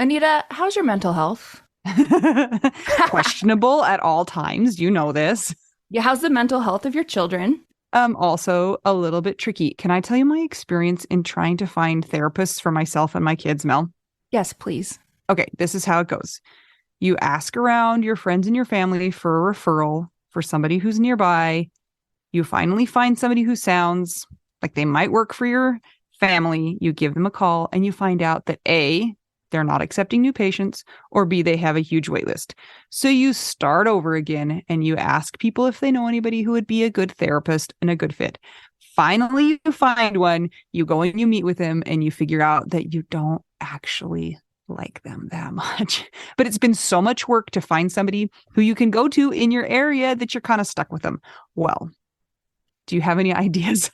Anita, how's your mental health? Questionable at all times. You know this. Yeah, how's the mental health of your children? Also a little bit tricky. Can I tell you my experience in trying to find therapists for myself and my kids, Mel? Yes, please. Okay, this is how it goes. You ask around your friends and your family for a referral for somebody who's nearby. You finally find somebody who sounds like they might work for your family. You give them a call and you find out that A, they're not accepting new patients, or B, they have a huge wait list. So you start over again and you ask people if they know anybody who would be a good therapist and a good fit. Finally, you find one, you go and you meet with them and you figure out that you don't actually like them that much. But it's been so much work to find somebody who you can go to in your area that you're kind of stuck with them. Well, do you have any ideas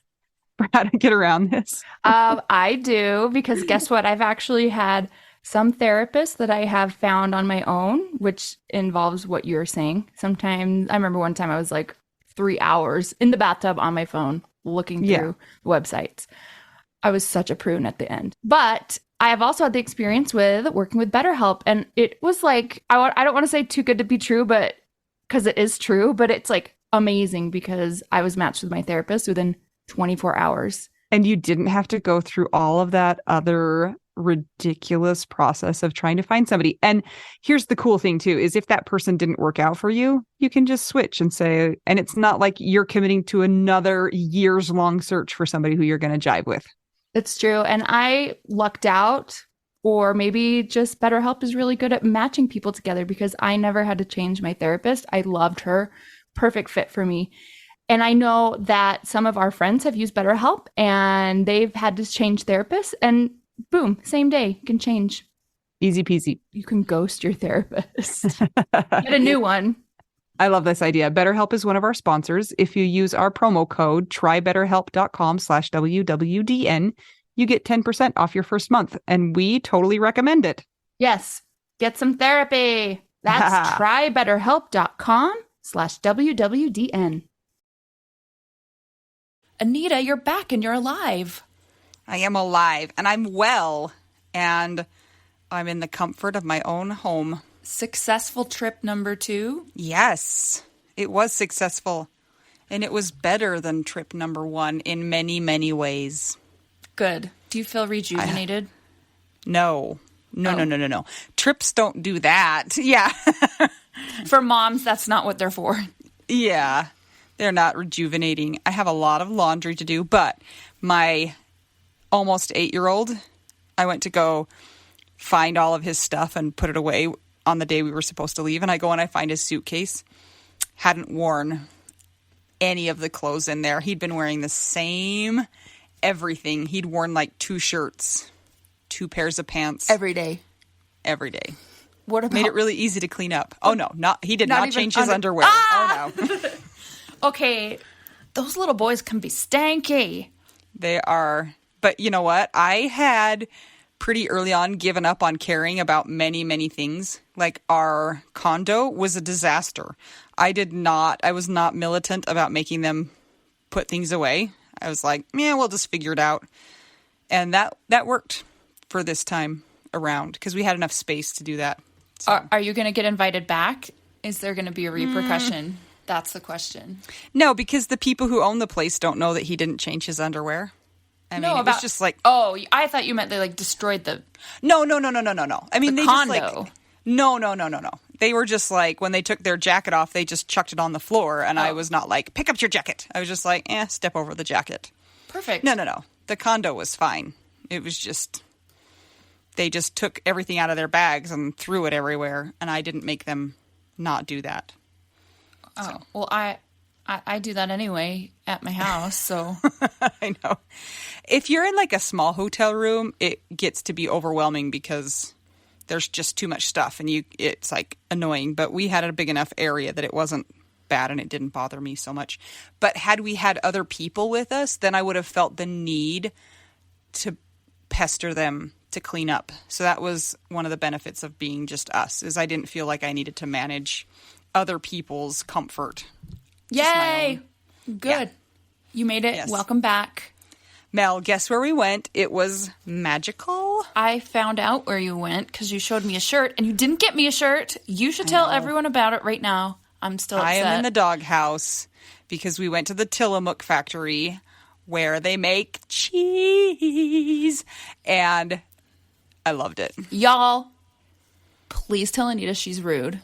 for how to get around this? I do, because guess what? I've actually had some therapists that I have found on my own, which involves what you're saying. Sometimes I remember one time I was like 3 hours in the bathtub on my phone looking through websites. I was such a prune at the end. But I have also had the experience with working with BetterHelp. And it was like, I don't want to say too good to be true, but because it is true, but it's like amazing because I was matched with my therapist within 24 hours. And you didn't have to go through all of that other ridiculous process of trying to find somebody. And here's the cool thing too, is if that person didn't work out for you, you can just switch and say, and it's not like you're committing to another years long search for somebody who you're going to jive with. It's true. And I lucked out, or maybe just BetterHelp is really good at matching people together because I never had to change my therapist. I loved her. Perfect fit for me. And I know that some of our friends have used BetterHelp and they've had to change therapists, and boom, same day, you can change. Easy peasy. You can ghost your therapist. Get a new one. I love this idea. BetterHelp is one of our sponsors. If you use our promo code trybetterhelp.com/WWDN, you get 10% off your first month. And we totally recommend it. Yes. Get some therapy. That's trybetterhelp.com/WWDN. Anita, you're back and you're alive. I am alive and I'm well and I'm in the comfort of my own home. Successful trip number 2? Yes, it was successful. And it was better than trip number 1 in many, many ways. Good. Do you feel rejuvenated? No. No. Trips don't do that. Yeah. For moms, that's not what they're for. Yeah. They're not rejuvenating. I have a lot of laundry to do, but my almost 8-year-old, I went to go find all of his stuff and put it away on the day we were supposed to leave. And I go and I find his suitcase. Hadn't worn any of the clothes in there. He'd been wearing the same everything. He'd worn like 2 shirts, 2 pairs of pants. Every day. What about... Made it really easy to clean up. Oh, no. He did not change his underwear. Ah! Oh, no. Okay. Those little boys can be stanky. They are. But you know what? I had pretty early on given up on caring about many, many things. Like our condo was a disaster. I was not militant about making them put things away. I was like, yeah, we'll just figure it out. And that worked for this time around because we had enough space to do that. So. Are you going to get invited back? Is there going to be a repercussion? That's the question. No, because the people who own the place don't know that he didn't change his underwear. I mean, it was just like... Oh, I thought you meant they like destroyed the... No. I mean, the they condo. just like... No. They were just like, when they took their jacket off, they just chucked it on the floor. And I was not like, pick up your jacket. I was just like, step over the jacket. Perfect. No. The condo was fine. It was just... They just took everything out of their bags and threw it everywhere. And I didn't make them not do that. Oh, so. Well, I do that anyway at my house, so. I know. If you're in like a small hotel room, it gets to be overwhelming because there's just too much stuff and it's like annoying. But we had a big enough area that it wasn't bad and it didn't bother me so much. But had we had other people with us, then I would have felt the need to pester them to clean up. So that was one of the benefits of being just us, is I didn't feel like I needed to manage other people's comfort. Yay! Good. Yeah. You made it. Yes. Welcome back. Mel, guess where we went? It was magical. I found out where you went because you showed me a shirt and you didn't get me a shirt. You should tell everyone about it right now. I'm still upset. I am in the doghouse because we went to the Tillamook factory where they make cheese, and I loved it. Y'all, please tell Anita she's rude.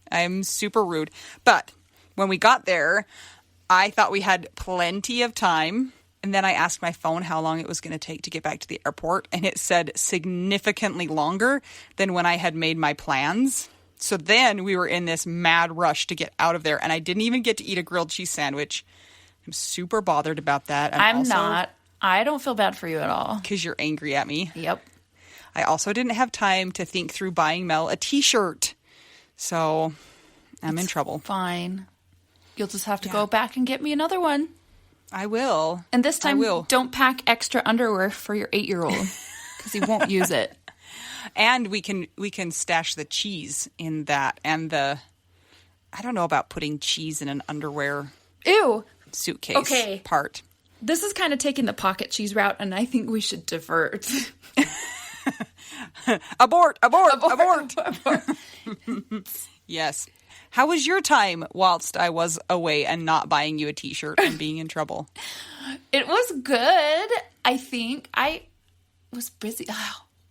I'm super rude. But when we got there, I thought we had plenty of time. And then I asked my phone how long it was going to take to get back to the airport. And it said significantly longer than when I had made my plans. So then we were in this mad rush to get out of there. And I didn't even get to eat a grilled cheese sandwich. I'm super bothered about that. I'm not. I don't feel bad for you at all. Because you're angry at me. Yep. I also didn't have time to think through buying Mel a t-shirt. So I'm in trouble. Fine. You'll just have to go back and get me another one. I will. And this time, don't pack extra underwear for your 8-year-old because he won't use it. And we can stash the cheese in that, and I don't know about putting cheese in an underwear suitcase part. This is kind of taking the pocket cheese route, and I think we should divert. Abort! Yes. How was your time whilst I was away and not buying you a t-shirt and being in trouble? It was good. I think I was busy.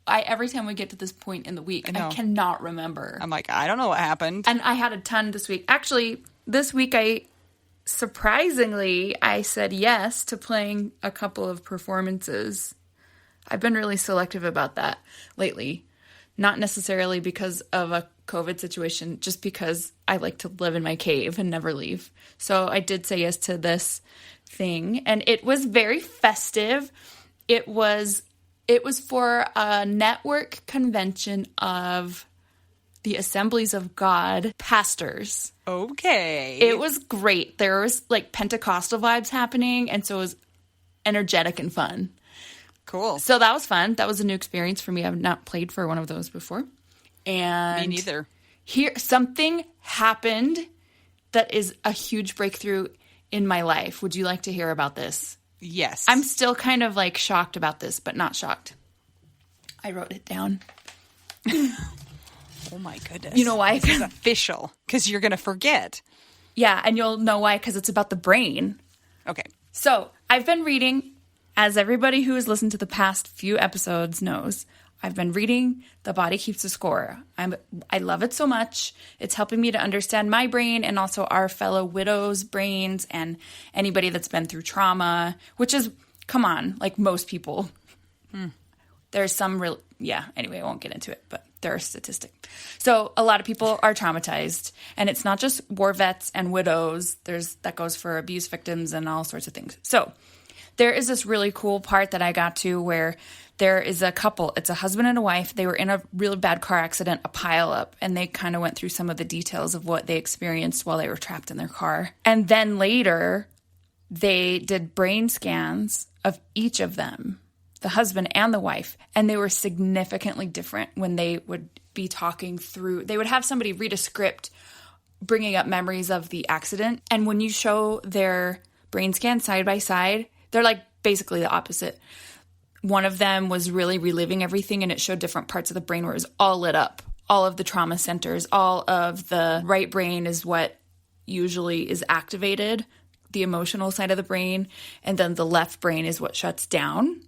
Every time we get to this point in the week, I cannot remember. I'm like, I don't know what happened. And I had a ton this week. Actually, this week I said yes to playing a couple of performances. I've been really selective about that lately. Not necessarily because of a COVID situation, just because I like to live in my cave and never leave. So I did say yes to this thing, and it was very festive. It was for a network convention of the Assemblies of God pastors. Okay. It was great. There was like Pentecostal vibes happening, and so it was energetic and fun. Cool. So that was fun. That was a new experience for me. I've not played for one of those before. And me neither. Here, something happened that is a huge breakthrough in my life. Would you like to hear about this? Yes. I'm still kind of like shocked about this, but not shocked. I wrote it down. Oh my goodness. You know why? This is official, because you're going to forget. Yeah, and you'll know why, because it's about the brain. Okay. So I've been reading, as everybody who has listened to the past few episodes knows, I've been reading The Body Keeps a Score. I love it so much. It's helping me to understand my brain and also our fellow widows' brains and anybody that's been through trauma, which is, come on, like most people. There's some anyway, I won't get into it, but there are statistics. So a lot of people are traumatized, and it's not just war vets and widows. That goes for abuse victims and all sorts of things. So there is this really cool part that I got to where there is a couple. It's a husband and a wife. They were in a really bad car accident, a pileup, and they kind of went through some of the details of what they experienced while they were trapped in their car. And then later, they did brain scans of each of them, the husband and the wife, and they were significantly different when they would be talking through. They would have somebody read a script bringing up memories of the accident, and when you show their brain scan side by side, they're like basically the opposite. One of them was really reliving everything, and it showed different parts of the brain where it was all lit up. All of the trauma centers, all of the right brain is what usually is activated, the emotional side of the brain, and then the left brain is what shuts down,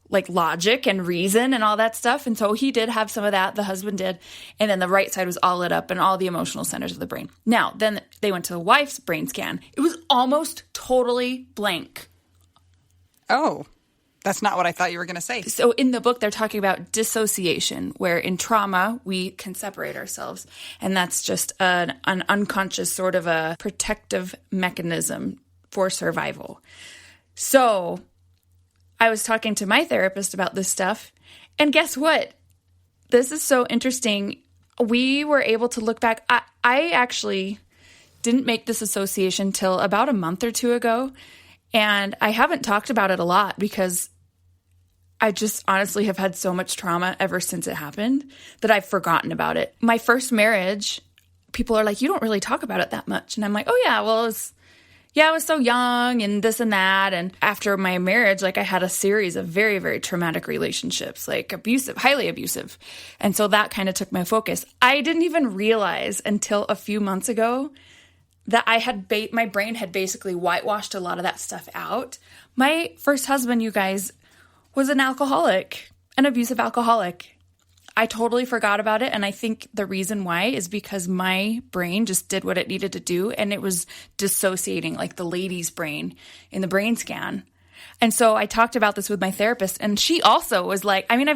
like logic and reason and all that stuff. And so he did have some of that, the husband did, and then the right side was all lit up and all the emotional centers of the brain. Now, then they went to the wife's brain scan. It was almost totally blank. Oh, that's not what I thought you were going to say. So in the book, they're talking about dissociation, where in trauma, we can separate ourselves. And that's just an unconscious sort of a protective mechanism for survival. So I was talking to my therapist about this stuff. And guess what? This is so interesting. We were able to look back. I actually didn't make this association till about a month or two ago. And I haven't talked about it a lot because I just honestly have had so much trauma ever since it happened that I've forgotten about it. My first marriage, people are like, you don't really talk about it that much. And I'm like, oh yeah, well, yeah, I was so young and this and that. And after my marriage, like I had a series of very, very traumatic relationships, like abusive, highly abusive. And so that kind of took my focus. I didn't even realize until a few months ago that I had my brain had basically whitewashed a lot of that stuff out. My first husband, you guys, was an alcoholic, an abusive alcoholic. I totally forgot about it. And I think the reason why is because my brain just did what it needed to do. And it was dissociating like the lady's brain in the brain scan. And so I talked about this with my therapist, and she also was like, I mean,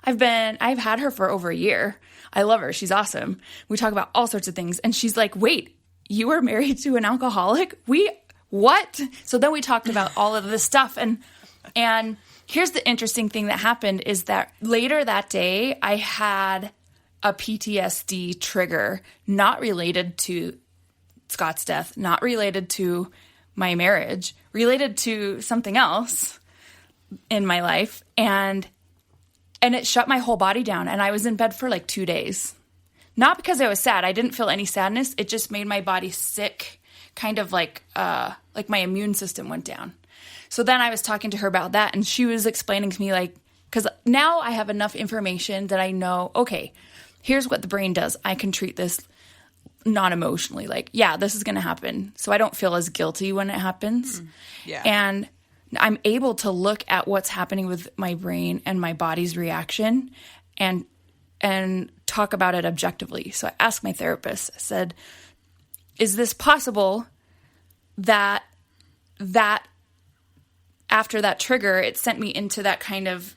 I've had her for over a year. I love her. She's awesome. We talk about all sorts of things. And she's like, wait, you were married to an alcoholic? What? So then we talked about all of this stuff. And here's the interesting thing that happened is that later that day, I had a PTSD trigger, not related to Scott's death, not related to my marriage, related to something else in my life. And it shut my whole body down. And I was in bed for like 2 days. Not because I was sad. I didn't feel any sadness. It just made my body sick, kind of like my immune system went down. So then I was talking to her about that, and she was explaining to me, like, because now I have enough information that I know, okay, here's what the brain does. I can treat this non-emotionally, like, yeah, this is going to happen. So I don't feel as guilty when it happens. Yeah. And I'm able to look at what's happening with my brain and my body's reaction and talk about it objectively. So I asked my therapist, I said, is this possible that after that trigger, it sent me into that kind of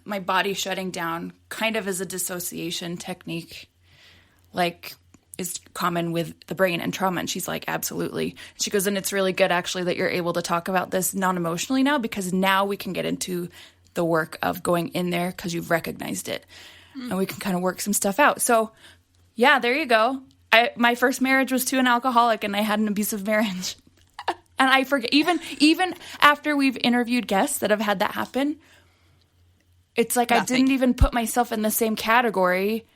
my body shutting down, kind of as a dissociation technique, like is common with the brain and trauma? And she's like, absolutely. She goes, and it's really good actually that you're able to talk about this non-emotionally now, because now we can get into the work of going in there because you've recognized it. And we can kind of work some stuff out. So yeah, there you go. My first marriage was to an alcoholic, and I had an abusive marriage. And I forget, even after we've interviewed guests that have had that happen, it's like I didn't even put myself in the same category,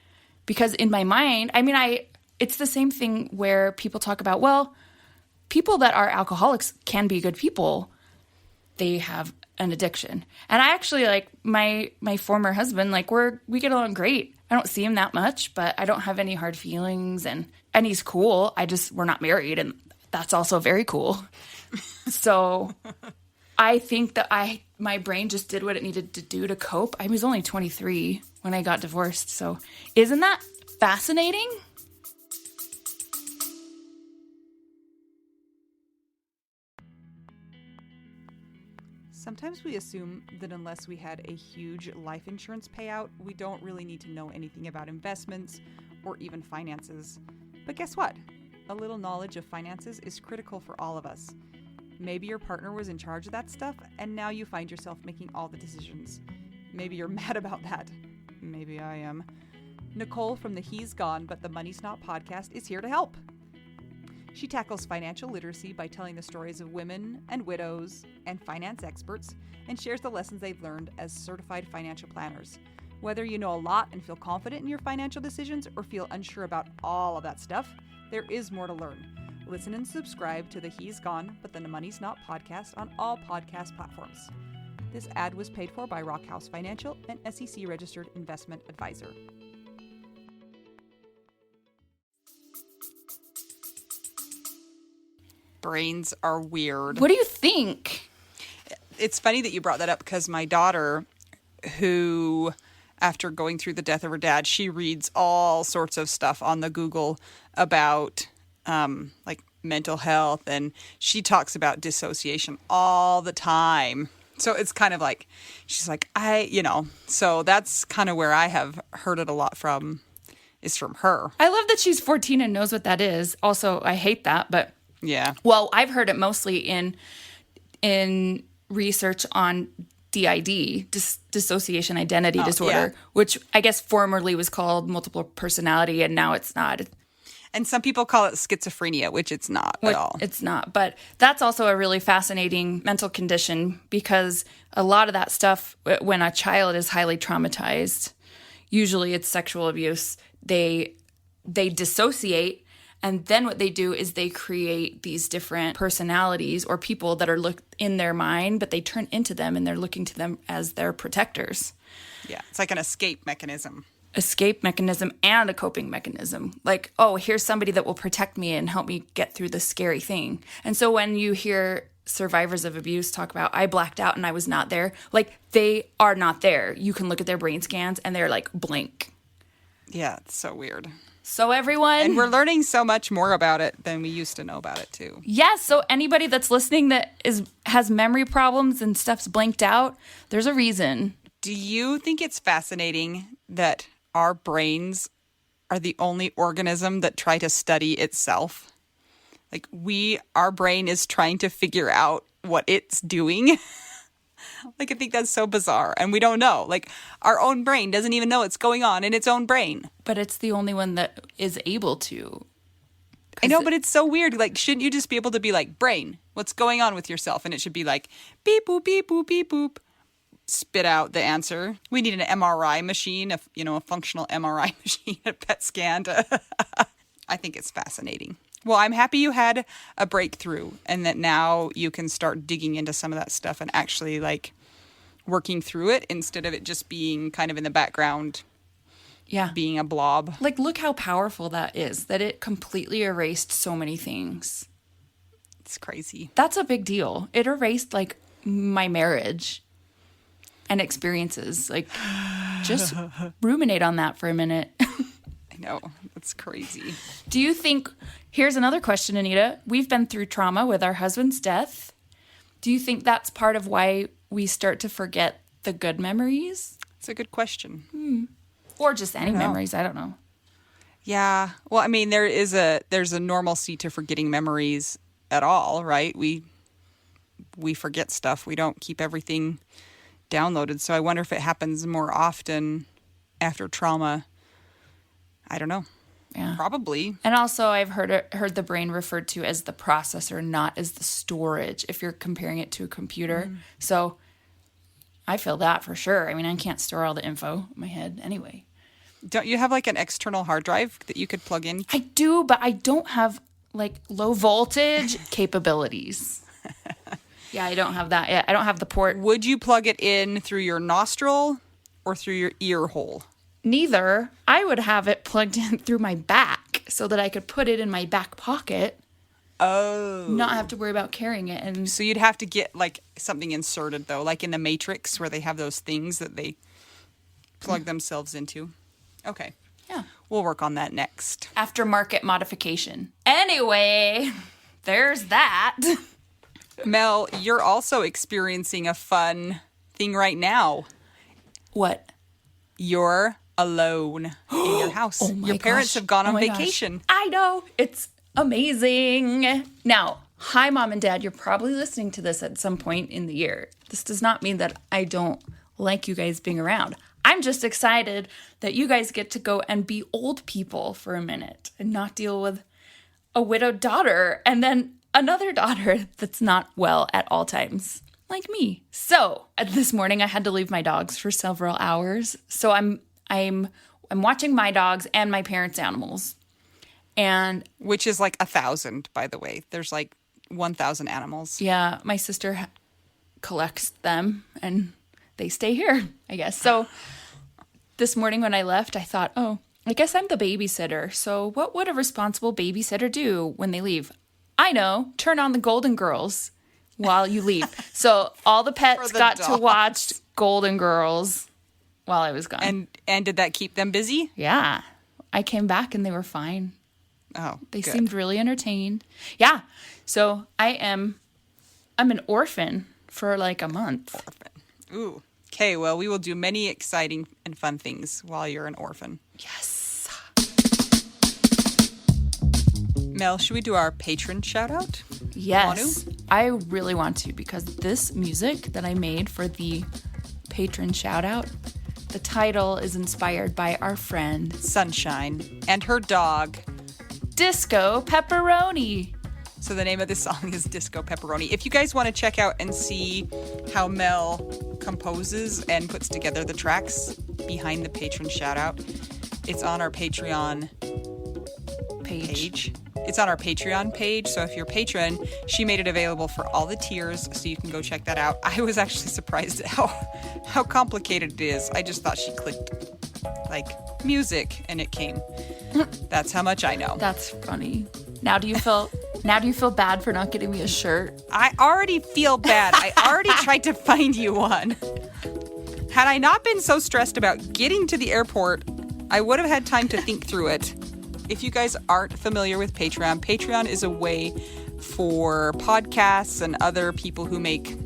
because in my mind, I mean, it's the same thing where people talk about, well, people that are alcoholics can be good people. They have an addiction. And I actually, like, my former husband, like, we get along great. I don't see him that much, but I don't have any hard feelings, and he's cool. We're not married, and that's also very cool. So I think that my brain just did what it needed to do to cope. I was only 23 when I got divorced. So isn't that fascinating? Sometimes we assume that unless we had a huge life insurance payout, we don't really need to know anything about investments or even finances. But guess what? A little knowledge of finances is critical for all of us. Maybe your partner was in charge of that stuff, and now you find yourself making all the decisions. Maybe you're mad about that. Maybe I am. Nicole from the He's Gone But the Money's Not podcast is here to help. She tackles financial literacy by telling the stories of women and widows and finance experts, and shares the lessons they've learned as certified financial planners. Whether you know a lot and feel confident in your financial decisions or feel unsure about all of that stuff, there is more to learn. Listen and subscribe to the He's Gone But the Money's Not podcast on all podcast platforms. This ad was paid for by Rockhouse Financial, an SEC-registered investment advisor. Brains are weird. What do you think? It's funny that you brought that up, because my daughter, who, after going through the death of her dad, she reads all sorts of stuff on the Google about like mental health, and she talks about dissociation all the time. So it's kind of like, she's like, so that's kind of where I have heard it a lot from, is from her. I love that she's 14 and knows what that is. Also, I hate that, but yeah. Well, I've heard it mostly in research on DID, dissociation identity disorder, which I guess formerly was called multiple personality, and now it's not. And some people call it schizophrenia, which it's not at all. It's not. But that's also a really fascinating mental condition, because a lot of that stuff, when a child is highly traumatized, usually it's sexual abuse, they dissociate, And then what they do is they create these different personalities or people that are in their mind, but they turn into them and they're looking to them as their protectors. Yeah, it's like an escape mechanism. Escape mechanism and a coping mechanism. Like, oh, here's somebody that will protect me and help me get through this scary thing. And so when you hear survivors of abuse talk about, I blacked out and I was not there, like, they are not there. You can look at their brain scans and they're like blank. Yeah, it's so weird. So everyone... And we're learning so much more about it than we used to know about it, too. Yes, so anybody that's listening that has memory problems and stuff's blanked out, there's a reason. Do you think it's fascinating that our brains are the only organism that try to study itself? Like, our brain is trying to figure out what it's doing. Like, I think that's so bizarre. And we don't know. Like, our own brain doesn't even know what's going on in its own brain. But it's the only one that is able to. I know, but it's so weird. Like, shouldn't you just be able to be like, brain, what's going on with yourself? And it should be like, beep, boop, beep, boop, beep, boop. Spit out the answer. We need an MRI machine, a functional MRI machine, a PET scan. I think it's fascinating. Well, I'm happy you had a breakthrough and that now you can start digging into some of that stuff and actually like working through it instead of it just being kind of in the background. Yeah. Being a blob. Like, look how powerful that is, that it completely erased so many things. It's crazy. That's a big deal. It erased like my marriage and experiences. Like, just ruminate on that for a minute. I know. That's crazy. Do you think, here's another question, Anita. We've been through trauma with our husband's death. Do you think that's part of why we start to forget the good memories? It's a good question. Or just any memories, I don't know. Yeah. Well, I mean, there's a normalcy to forgetting memories at all, right? We forget stuff. We don't keep everything downloaded. So I wonder if it happens more often after trauma. I don't know. Yeah. Probably. And also I've heard the brain referred to as the processor, not as the storage, if you're comparing it to a computer. So I feel that for sure. I mean, I can't store all the info in my head anyway. Don't you have like an external hard drive that you could plug in? I do, but I don't have like low voltage capabilities. Yeah, I don't have that yet. I don't have the port. Would you plug it in through your nostril or through your ear hole? Neither. I would have it plugged in through my back so that I could put it in my back pocket. Oh. Not have to worry about carrying it. And so you'd have to get like something inserted though, like in the Matrix where they have those things that they plug themselves into. Okay. Yeah. We'll work on that next. Aftermarket modification. Anyway, there's that. Mel, you're also experiencing a fun thing right now. What? You're alone in your house. Oh my your parents gosh. have gone on Oh my vacation. Gosh. I know. It's amazing. Now, hi, Mom and Dad. You're probably listening to this at some point in the year. This does not mean that I don't like you guys being around. I'm just excited that you guys get to go and be old people for a minute and not deal with a widowed daughter and then another daughter that's not well at all times, like me. So this morning I had to leave my dogs for several hours. So I'm watching my dogs and my parents' animals. And which is like 1,000, by the way. There's like 1,000 animals. Yeah, my sister collects them and they stay here, I guess. So this morning when I left, I thought, oh, I guess I'm the babysitter. So what would a responsible babysitter do when they leave? I know, turn on the Golden Girls while you leave. So all the pets got to watch Golden Girls while I was gone. And did that keep them busy? Yeah. I came back and they were fine. Oh, They good. seemed really entertained. Yeah. So I'm an orphan for like a month. Orphan. Ooh. Okay, well, we will do many exciting and fun things while you're an orphan. Yes. Mel, should we do our patron shout out? Yes. I really want to because this music that I made for the patron shout out, the title is inspired by our friend Sunshine and her dog Disco Pepperoni. So the name of this song is Disco Pepperoni. If you guys want to check out and see how Mel composes and puts together the tracks behind the patron shout out, it's on our Patreon page. It's on our Patreon page. So if you're a patron, she made it available for all the tiers, so you can go check that out. I was actually surprised at how complicated it is. I just thought she clicked like music and it came. That's how much I know. That's funny. Now do you feel bad for not getting me a shirt? I already feel bad. I already tried to find you one. Had I not been so stressed about getting to the airport, I would have had time to think through it. If you guys aren't familiar with Patreon, Patreon is a way for podcasts and other people who make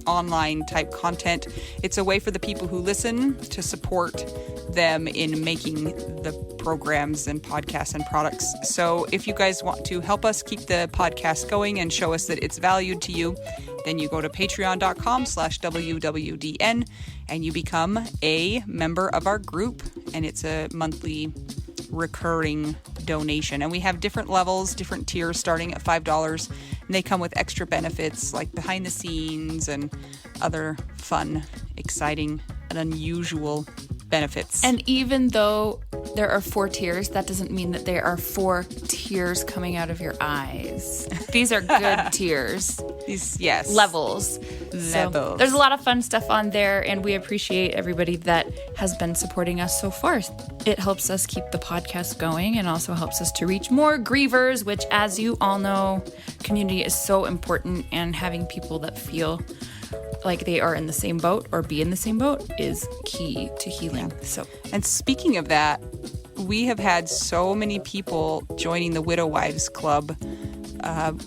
online type content. It's a way for the people who listen to support them in making the programs and podcasts and products. So if you guys want to help us keep the podcast going and show us that it's valued to you, then you go to patreon.com/WWDN and you become a member of our group, and it's a monthly recurring donation. And we have different levels, different tiers starting at $5, and they come with extra benefits like behind the scenes and other fun, exciting, and unusual benefits. And even though there are 4 tiers, that doesn't mean that there are 4 tears coming out of your eyes. These are good tiers. These, yes. Levels. So there's a lot of fun stuff on there, and we appreciate everybody that has been supporting us so far. It helps us keep the podcast going and also helps us to reach more grievers, which, as you all know, community is so important, and having people that feel like they are in the same boat or be in the same boat is key to healing. Yeah. So, and speaking of that, we have had so many people joining the Widow Wives Club.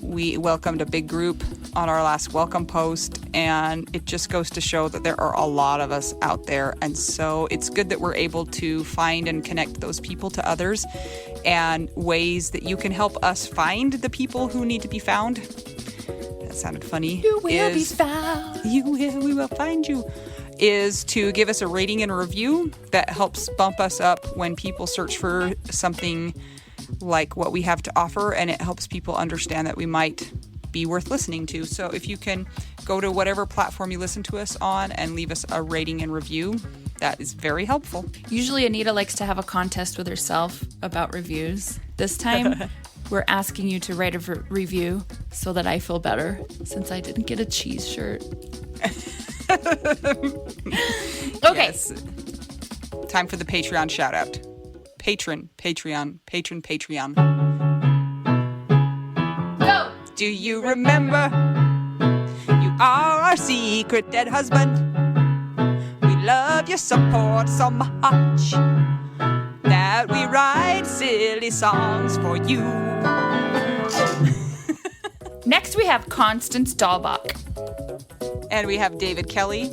We welcomed a big group on our last welcome post, and it just goes to show that there are a lot of us out there. And so it's good that we're able to find and connect those people to others, and ways that you can help us find the people who need to be found. That sounded funny. You will be found. We will find you. Is to give us a rating and a review. That helps bump us up when people search for something like what we have to offer, and it helps people understand that we might be worth listening to. So if you can go to whatever platform you listen to us on and leave us a rating and review, that is very helpful. Usually Anita likes to have a contest with herself about reviews. This time we're asking you to write a review so that I feel better, since I didn't get a cheese shirt. Okay. Yes. Time for the Patreon shout out. Patreon. Go! Do you remember? You are our secret dead husband. We love your support so much that we write silly songs for you. Next we have Constance Dahlbach. And we have David Kelly,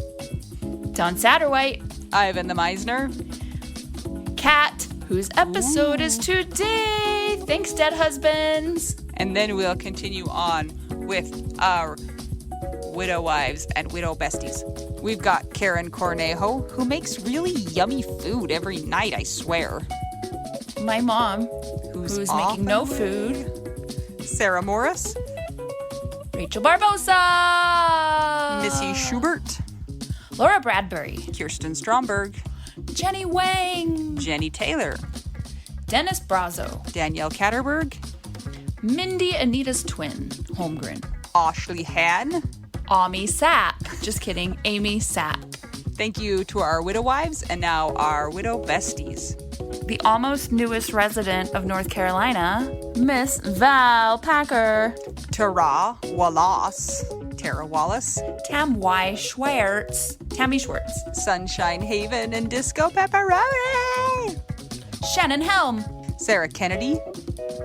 Don Satterwhite, Ivan the Misner, Kat, whose episode is today. Thanks, Dead Husbands. And then we'll continue on with our widow wives and widow besties. We've got Karen Cornejo, who makes really yummy food every night, I swear. My mom, who's making no food. Sarah Morris, Rachel Barbosa, Missy Schubert, Laura Bradbury, Kirsten Stromberg, Jenny Wang, Jenny Taylor, Dennis Brazo, Danielle Catterberg, Mindy Anita's twin, Holmgren, Ashley Han, Amy Sapp. Just kidding, Amy Sapp. Thank you to our widow wives and now our widow besties. The almost newest resident of North Carolina, Miss Val Packer. Tara Wallace, Tara Wallace, Tammy Schwartz, Sunshine Haven and Disco Pepperoni, Shannon Helm, Sarah Kennedy,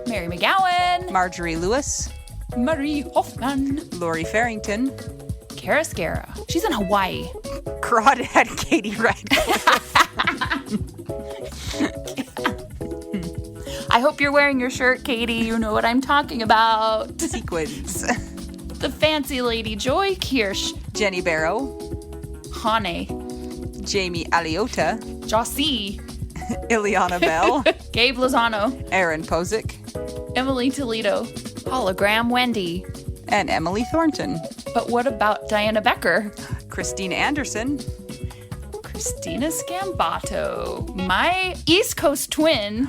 Mary McGowan, Marjorie Lewis, Marie Hoffman, Lori Farrington, Kara Scara. She's in Hawaii. Crawdad Katie Radcliffe. I hope you're wearing your shirt, Katie. You know what I'm talking about. Sequins. The fancy lady Joy Kirsch, Jenny Barrow, Hane, Jamie Aliota, Jossie, Ileana Bell, Gabe Lozano, Aaron Posick, Emily Toledo, Hologram Wendy, and Emily Thornton. But what about Diana Becker? Christine Anderson, Christina Scambato, my East Coast twin.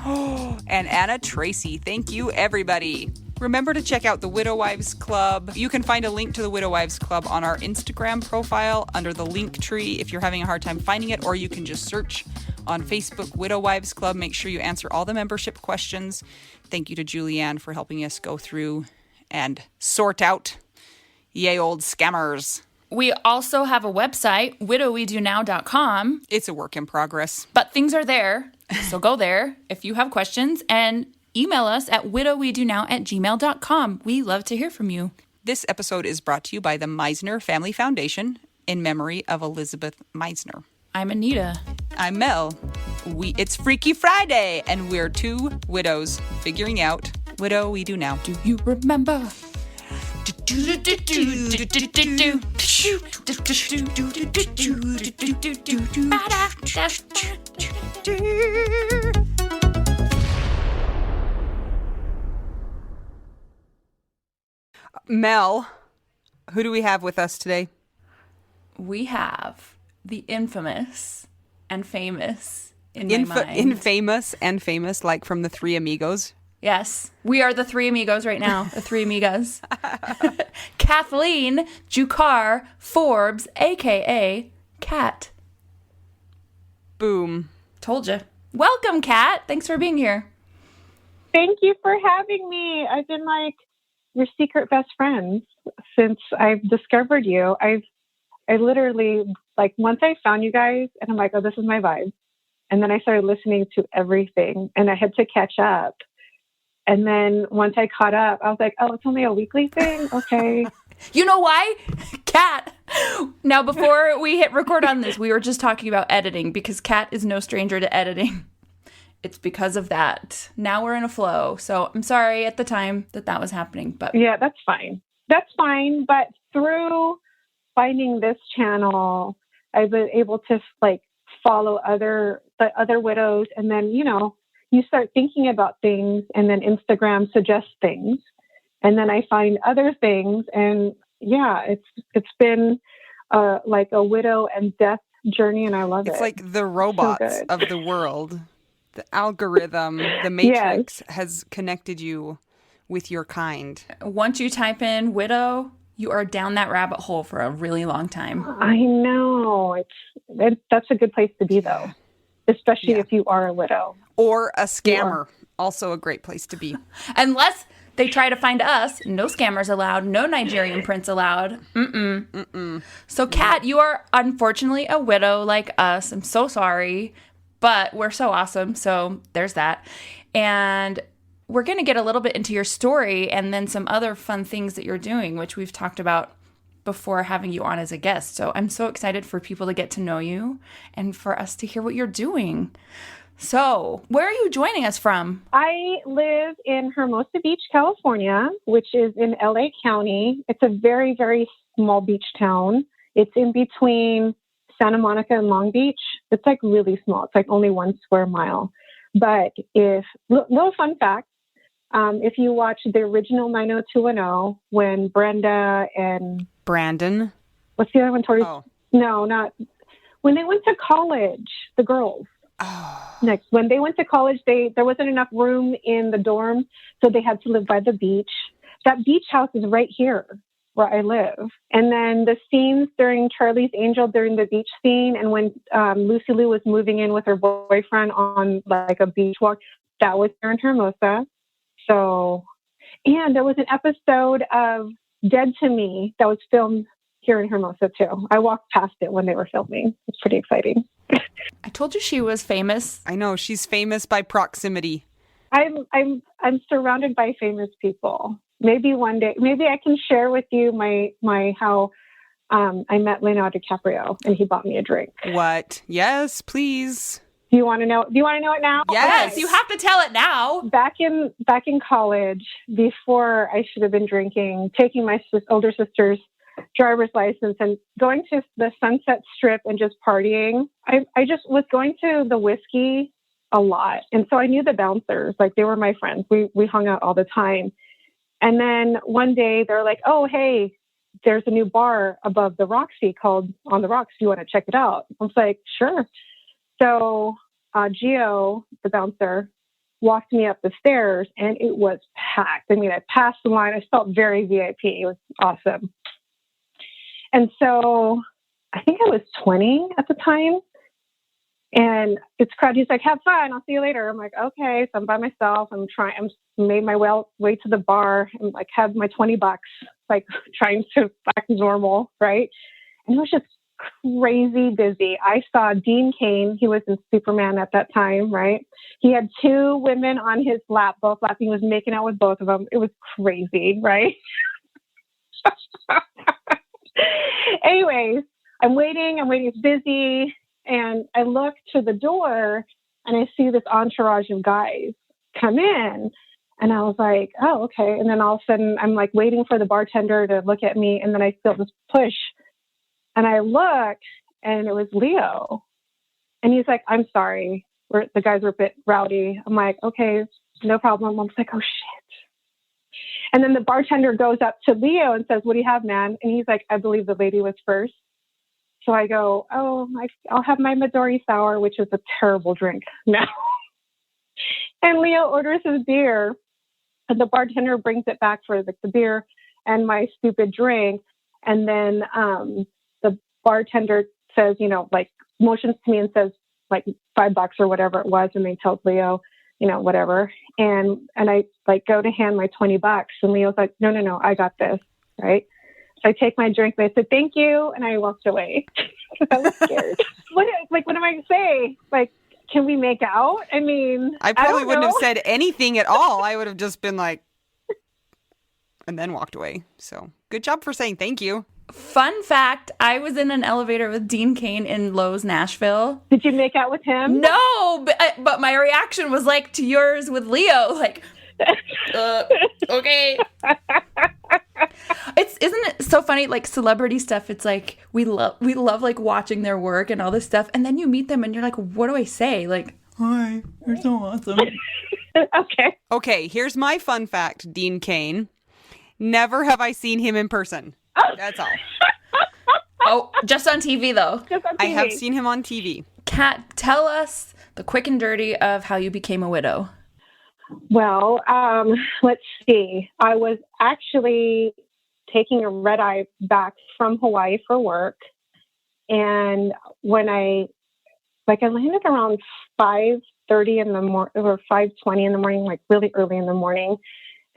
And Anna Tracy. Thank you, everybody. Remember to check out the Widow Wives Club. You can find a link to the Widow Wives Club on our Instagram profile under the link tree if you're having a hard time finding it, or you can just search on Facebook Widow Wives Club. Make sure you answer all the membership questions. Thank you to Julianne for helping us go through and sort out yay old scammers. We also have a website, widowwedonow.com. It's a work in progress. But things are there, so go there if you have questions, and email us at widowwedonow@gmail.com. We love to hear from you. This episode is brought to you by the Misner Family Foundation in memory of Elizabeth Misner. I'm Anita. I'm Mel. It's Freaky Friday, and we're two widows figuring out Widow We Do Now. Do you remember? Mel, who do we have with us today? We have the infamous and famous in my mind. Infamous and famous, like from the Three Amigos. Yes, we are the Three Amigos right now, the Three Amigas. Kathleen Jucar Forbes, a.k.a. Kat. Boom. Told you. Welcome, Kat. Thanks for being here. Thank you for having me. I've been like your secret best friends since I've discovered you. I literally, like, once I found you guys, and I'm like, oh, this is my vibe. And then I started listening to everything, and I had to catch up. And then once I caught up, I was like, oh, it's only a weekly thing? Okay. You know why? Kat. Now, before we hit record on this, we were just talking about editing because Kat is no stranger to editing. It's because of that. Now we're in a flow. So I'm sorry at the time that was happening. But yeah, that's fine. That's fine. But through finding this channel, I've been able to like follow the other widows, and then, you know, you start thinking about things, and then Instagram suggests things, and then I find other things, and yeah, it's been like a widow and death journey, and I love it. It's like the robots of the world. The algorithm, the matrix has connected you with your kind. Once you type in widow, you are down that rabbit hole for a really long time. I know. That's a good place to be, though, especially if you are a widow. Or a scammer. Also a great place to be. Unless they try to find us, no scammers allowed, no Nigerian prince allowed. So, Kat, you are unfortunately a widow like us. I'm so sorry, but we're so awesome. So there's that. And we're going to get a little bit into your story and then some other fun things that you're doing, which we've talked about before having you on as a guest. So I'm so excited for people to get to know you and for us to hear what you're doing. So where are you joining us from? I live in Hermosa Beach, California, which is in LA County. It's a very, very small beach town. It's in between Santa Monica and Long Beach. It's like really small. It's like only 1 square mile. But little fun fact, if you watch the original 90210, when Brenda and Brandon, what's the other one? Tori? Oh. No, not when they went to college. The girls. Oh. Next, when they went to college, there wasn't enough room in the dorm, so they had to live by the beach. That beach house is right here where I live. And then the scenes during Charlie's Angel, during the beach scene, and when Lucy Liu was moving in with her boyfriend on like a beach walk, that was here in Hermosa. So, and there was an episode of Dead to Me that was filmed here in Hermosa too. I walked past it when they were filming. It's pretty exciting. I told you she was famous. I know, she's famous by proximity. I'm surrounded by famous people. Maybe one day, maybe I can share with you my how I met Leonardo DiCaprio and he bought me a drink. What? Yes, please. Do you want to know? Do you want to know it now? Yes, you have to tell it now. Back in college, before I should have been drinking, taking my older sister's driver's license and going to the Sunset Strip and just partying. I just was going to the whiskey a lot. And so I knew the bouncers, like they were my friends. We hung out all the time. And then one day they're like, oh, hey, there's a new bar above the Roxy called On the Rocks. Do you want to check it out? I was like, sure. So Gio, the bouncer, walked me up the stairs, and it was packed. I mean, I passed the line. I felt very VIP. It was awesome. And so I think I was 20 at the time. And it's crowded. He's like, have fun. I'll see you later. I'm like, okay. So I'm by myself. I'm made my way to the bar and like had my $20, like trying to act normal. Right. And it was just crazy busy. I saw Dean Cain. He was in Superman at that time. Right. He had two women on his lap, both laughing. He was making out with both of them. It was crazy. Right. Anyways, I'm waiting. It's busy. And I look to the door and I see this entourage of guys come in. And I was like, oh, okay. And then all of a sudden I'm like waiting for the bartender to look at me. And then I feel this push. And I look and it was Leo. And he's like, I'm sorry. The guys were a bit rowdy. I'm like, okay, no problem. I was like, oh, shit. And then the bartender goes up to Leo and says, what do you have, man? And he's like, I believe the lady was first. So I go, I'll have my Midori sour, which is a terrible drink now. And Leo orders his beer, and the bartender brings it back for the beer and my stupid drink. And then the bartender says, like motions to me and says like $5 or whatever it was, and then tells Leo, whatever. And I like go to hand my $20, and Leo's like, no, I got this, right? So I take my drink and I said, thank you. And I walked away because I was scared. What am I going to say? Like, can we make out? I mean, I probably wouldn't have said anything at all. I would have just been like, and then walked away. So good job for saying thank you. Fun fact, I was in an elevator with Dean Cain in Lowe's, Nashville. Did you make out with him? No, but my reaction was like to yours with Leo, like, okay. Isn't it so funny? Like celebrity stuff. It's like we love like watching their work and all this stuff, and then you meet them and you're like, what do I say? Like, hi, you're so awesome. Okay. Here's my fun fact. Dean Cain. Never have I seen him in person. That's all. Oh, just on TV though. Just on TV. I have seen him on TV. Kat, tell us the quick and dirty of how you became a widow. Well, let's see. I was actually taking a red eye back from Hawaii for work. And when I landed around 5:30 in the morning or 5:20 in the morning, like really early in the morning.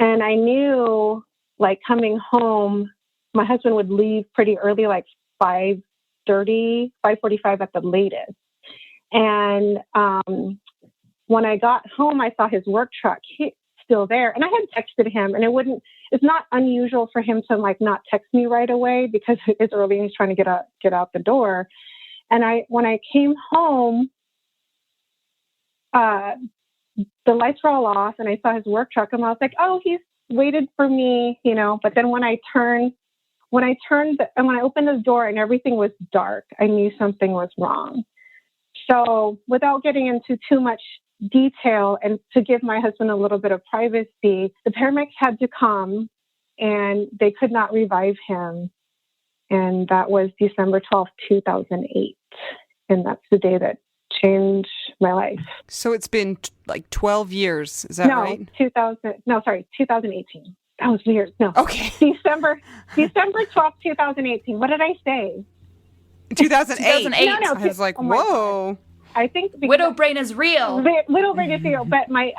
And I knew like coming home, my husband would leave pretty early, like 5:30, 5:45 at the latest. And, when I got home, I saw his work truck still there, and I had texted him, and it's not unusual for him to like not text me right away because it's early and he's trying to get out the door. And when I came home, the lights were all off and I saw his work truck and I was like, oh, he's waited for me, but then when I opened the door and everything was dark, I knew something was wrong. So without getting into too much detail and to give my husband a little bit of privacy, the paramedics had to come and they could not revive him. And that was December 12th, 2008. And that's the day that changed my life. So it's been like 12 years. Is that right? 2018. That was weird. No. Okay. December 12th, 2018. What did I say? 2008. No, I was like, whoa. I think widow brain is real. Widow brain is real, but my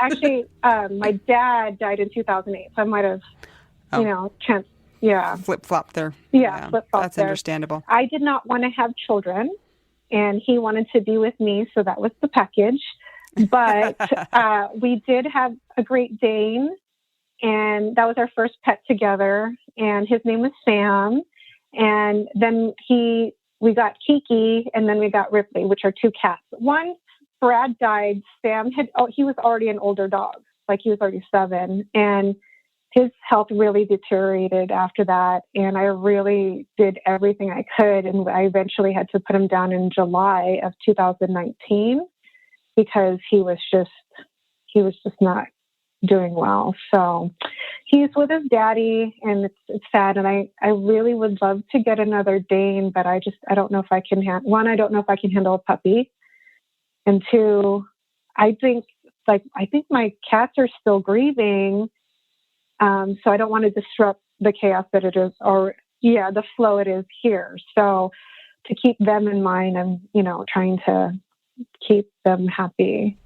dad died in 2008, so I might have, flip-flop there. Yeah, flip-flop. That's understandable. I did not want to have children, and he wanted to be with me, so that was the package. But we did have a Great Dane, and that was our first pet together, and his name was Sam. And then we got Kiki, and then we got Ripley, which are two cats. Once Brad died, Sam he was already an older dog, like he was already 7, and his health really deteriorated after that. And I really did everything I could, and I eventually had to put him down in July of 2019 because he was just not doing well. So he's with his daddy, and it's sad. And I really would love to get another Dane, but I don't know if I can one, I don't know if I can handle a puppy. And two, I think my cats are still grieving. So I don't want to disrupt the chaos that it is, or the flow it is here. So to keep them in mind, I'm, trying to keep them happy.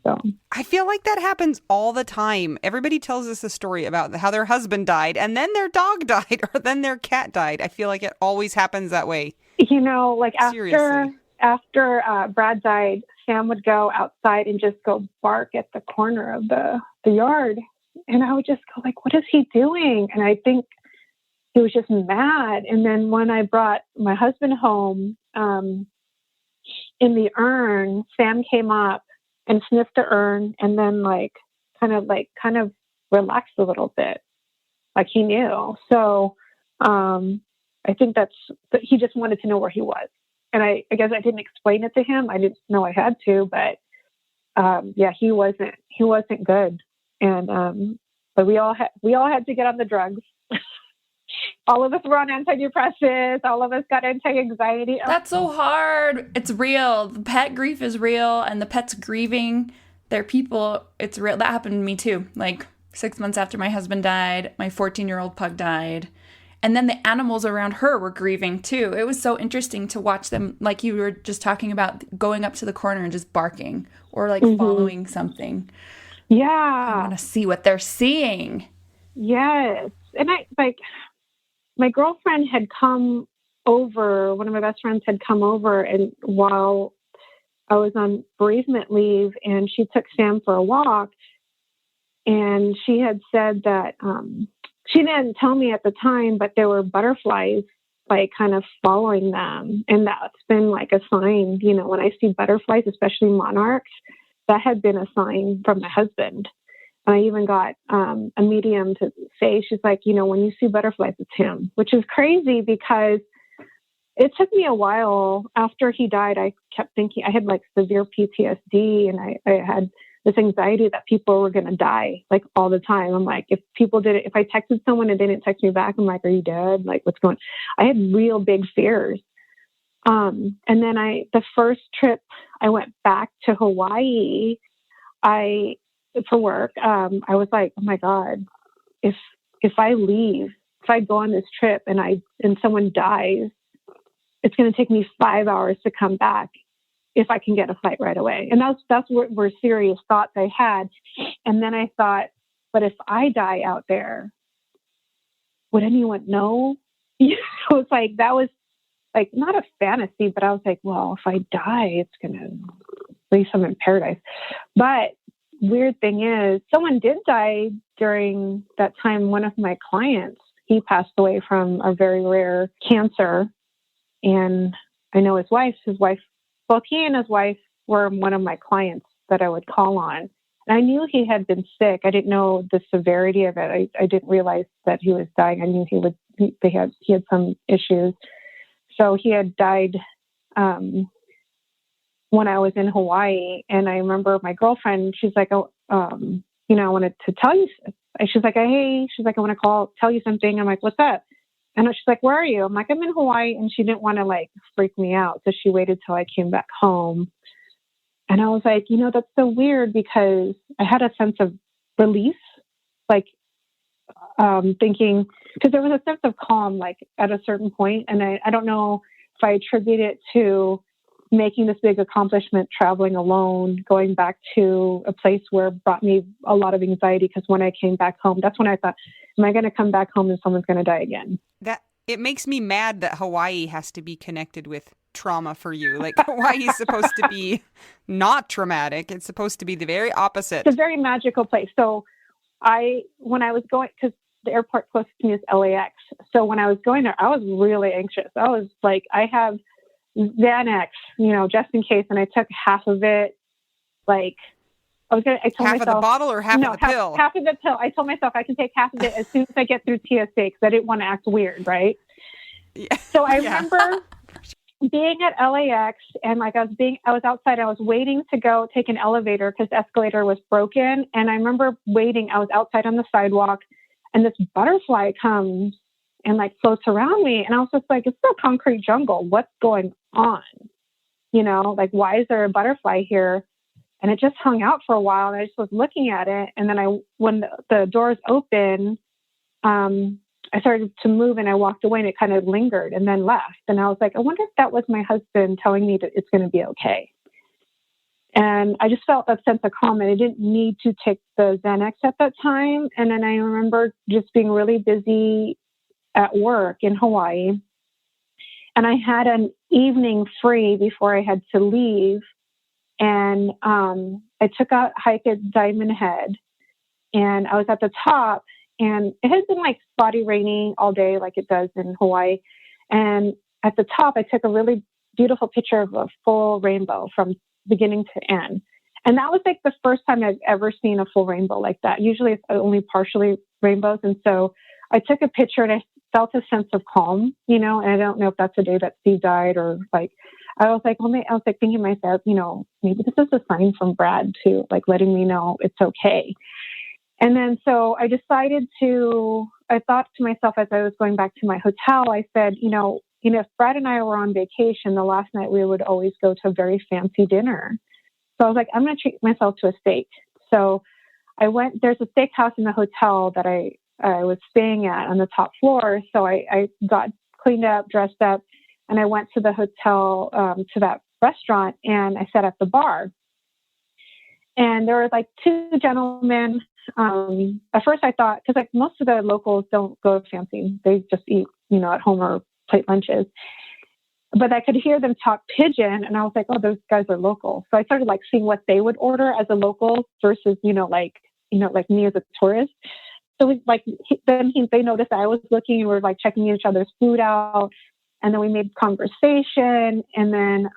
So I feel like that happens all the time. Everybody tells us a story about how their husband died and then their dog died or then their cat died. I feel like it always happens that way. Seriously. After Brad died, Sam would go outside and just go bark at the corner of the yard. And I would just go like, what is he doing? And I think he was just mad. And then when I brought my husband home, in the urn, Sam came up and sniffed the urn and then kind of relaxed a little bit. Like he knew. So I think he just wanted to know where he was. And I guess I didn't explain it to him. I didn't know I had to, but he wasn't good. And but we all had to get on the drugs. All of us were on antidepressants. All of us got anti-anxiety. That's so hard. It's real. The pet grief is real, and the pet's grieving their people. It's real. That happened to me too. 6 months after my husband died, my 14-year-old pug died. And then the animals around her were grieving too. It was so interesting to watch them, like you were just talking about, going up to the corner and just barking or following something. Yeah. I want to see what they're seeing. Yes. And my girlfriend had come over, one of my best friends had come over, and while I was on bereavement leave, and she took Sam for a walk, and she had said that, she didn't tell me at the time, but there were butterflies kind of following them. And that's been a sign, when I see butterflies, especially monarchs, that had been a sign from my husband. And I even got a medium to say, she's like, when you see butterflies, it's him, which is crazy because it took me a while after he died. I kept thinking I had severe PTSD, and I had this anxiety that people were going to die all the time. I'm like, if I texted someone and they didn't text me back, I'm like, are you dead? What's going on? I had real big fears. And then the first trip I went back to Hawaii, for work, I was like, oh my God, if I leave, if I go on this trip and someone dies, it's going to take me 5 hours to come back if I can get a flight right away. And that's what were serious thoughts I had. And then I thought, but if I die out there, would anyone know? It was that was not a fantasy, but I was like, well, if I die, it's going to leave some in paradise. But weird thing is, someone did die during that time. One of my clients, he passed away from a very rare cancer. And I know his wife, both he and his wife were one of my clients that I would call on. And I knew he had been sick. I didn't know the severity of it. I didn't realize that he was dying. I knew he had some issues. So he had died when I was in Hawaii. And I remember my girlfriend, she's like, I wanted to tell you. She's like, hey, I want to tell you something. I'm like, what's up? And she's like, where are you? I'm like, I'm in Hawaii. And she didn't want to freak me out. So she waited till I came back home. And I was like, that's so weird because I had a sense of release, thinking, because there was a sense of calm, at a certain point. And I don't know if I attribute it to making this big accomplishment, traveling alone, going back to a place where it brought me a lot of anxiety. Because when I came back home, that's when I thought, am I going to come back home and someone's going to die again? It makes me mad that Hawaii has to be connected with trauma for you. Hawaii is supposed to be not traumatic. It's supposed to be the very opposite. It's a very magical place. So when I was going, because the airport closest to me is LAX. So when I was going there, I was really anxious. I was like, I have Xanax, just in case. And I took half of it. I told half myself, of the bottle or half of the pill? Half of the pill. I told myself I can take half of it as soon as I get through TSA because I didn't want to act weird, right? Yeah. So I remember being at LAX and I was outside. I was waiting to go take an elevator because the escalator was broken. And I remember waiting. I was outside on the sidewalk and this butterfly comes and like floats around me. And I was just like, it's a concrete jungle. What's going on? You know, like, why is there a butterfly here? And it just hung out for a while, and I just was looking at it. And then when the doors opened, I started to move, and I walked away, and it kind of lingered and then left. And I was like, I wonder if that was my husband telling me that it's going to be okay. And I just felt that sense of calm, and I didn't need to take the Xanax at that time. And then I remember just being really busy at work in Hawaii. And I had an evening free before I had to leave. And I took a hike at Diamond Head, and I was at the top, and it had been like spotty raining all day like it does in Hawaii. And at the top, I took a really beautiful picture of a full rainbow from beginning to end. And that was like the first time I've ever seen a full rainbow like that. Usually it's only partially rainbows. And so I took a picture, and I felt a sense of calm, you know, and I don't know if that's the day that Steve died, or like, I was like, thinking to myself, you know, maybe this is a sign from Brad too, like letting me know it's okay. And then so I thought to myself as I was going back to my hotel, I said, you know, if Brad and I were on vacation, the last night we would always go to a very fancy dinner. So I was like, I'm going to treat myself to a steak. So I went, there's a steakhouse in the hotel that I was staying at on the top floor. So I got cleaned up, dressed up, and I went to the hotel, to that restaurant, and I sat at the bar. And there were like two gentlemen. At first I thought, because like most of the locals don't go fancy, they just eat, you know, at home or plate lunches. But I could hear them talk pidgin, and I was like, oh, those guys are local. So I started like seeing what they would order as a local versus, like me as a tourist. So they noticed that I was looking, and we were like checking each other's food out. And then we made conversation. And then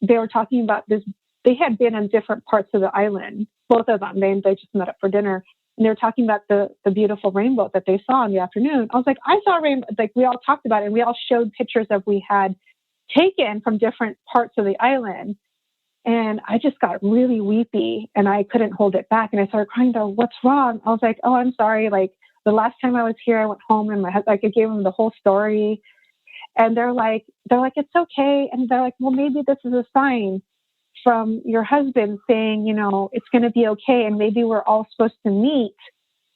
they were talking about this. They had been in different parts of the island, both of them. They just met up for dinner. And they were talking about the beautiful rainbow that they saw in the afternoon. I was like, I saw a rainbow. Like, we all talked about it, and we all showed pictures of we had taken from different parts of the island. And I just got really weepy, and I couldn't hold it back. And I started crying, though, what's wrong? I was like, oh, I'm sorry. Like, the last time I was here, I went home, and my husband, like, I gave them the whole story. And they're like, it's okay. And they're like, well, maybe this is a sign from your husband saying, you know, it's going to be okay. And maybe we're all supposed to meet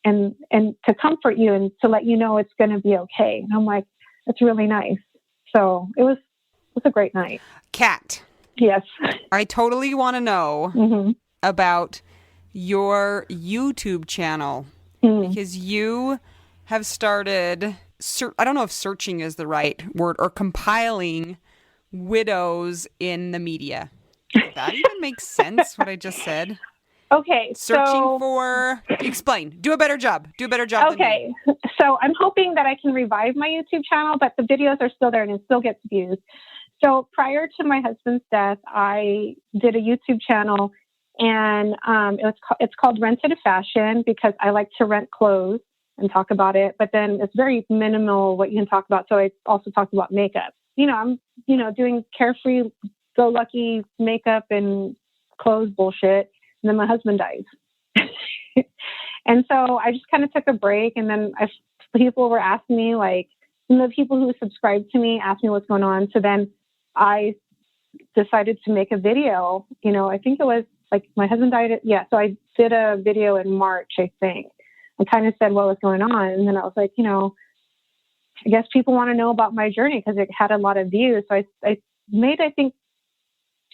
and to comfort you and to let you know it's going to be okay. And I'm like, that's really nice. So it was a great night. Kat. Yes. I totally want to know about your YouTube channel, because you have started, I don't know if searching is the right word, or compiling widows in the media. Does that even make sense, what I just said? Okay. Explain. Do a better job. Okay. So I'm hoping that I can revive my YouTube channel, but the videos are still there and it still gets views. So prior to my husband's death, I did a YouTube channel, and it's called Rented Fashion, because I like to rent clothes and talk about it, but then it's very minimal what you can talk about. So I also talked about makeup. You know, I'm, doing carefree, go lucky makeup and clothes bullshit. And then my husband dies. And so I just kind of took a break. And then people were asking me, like, the people who subscribed to me asked me what's going on. So then I decided to make a video. I think it was like my husband died. So I did a video in March, I think. I kind of said what was going on. And then I was like, I guess people want to know about my journey because it had a lot of views. So I made, I think,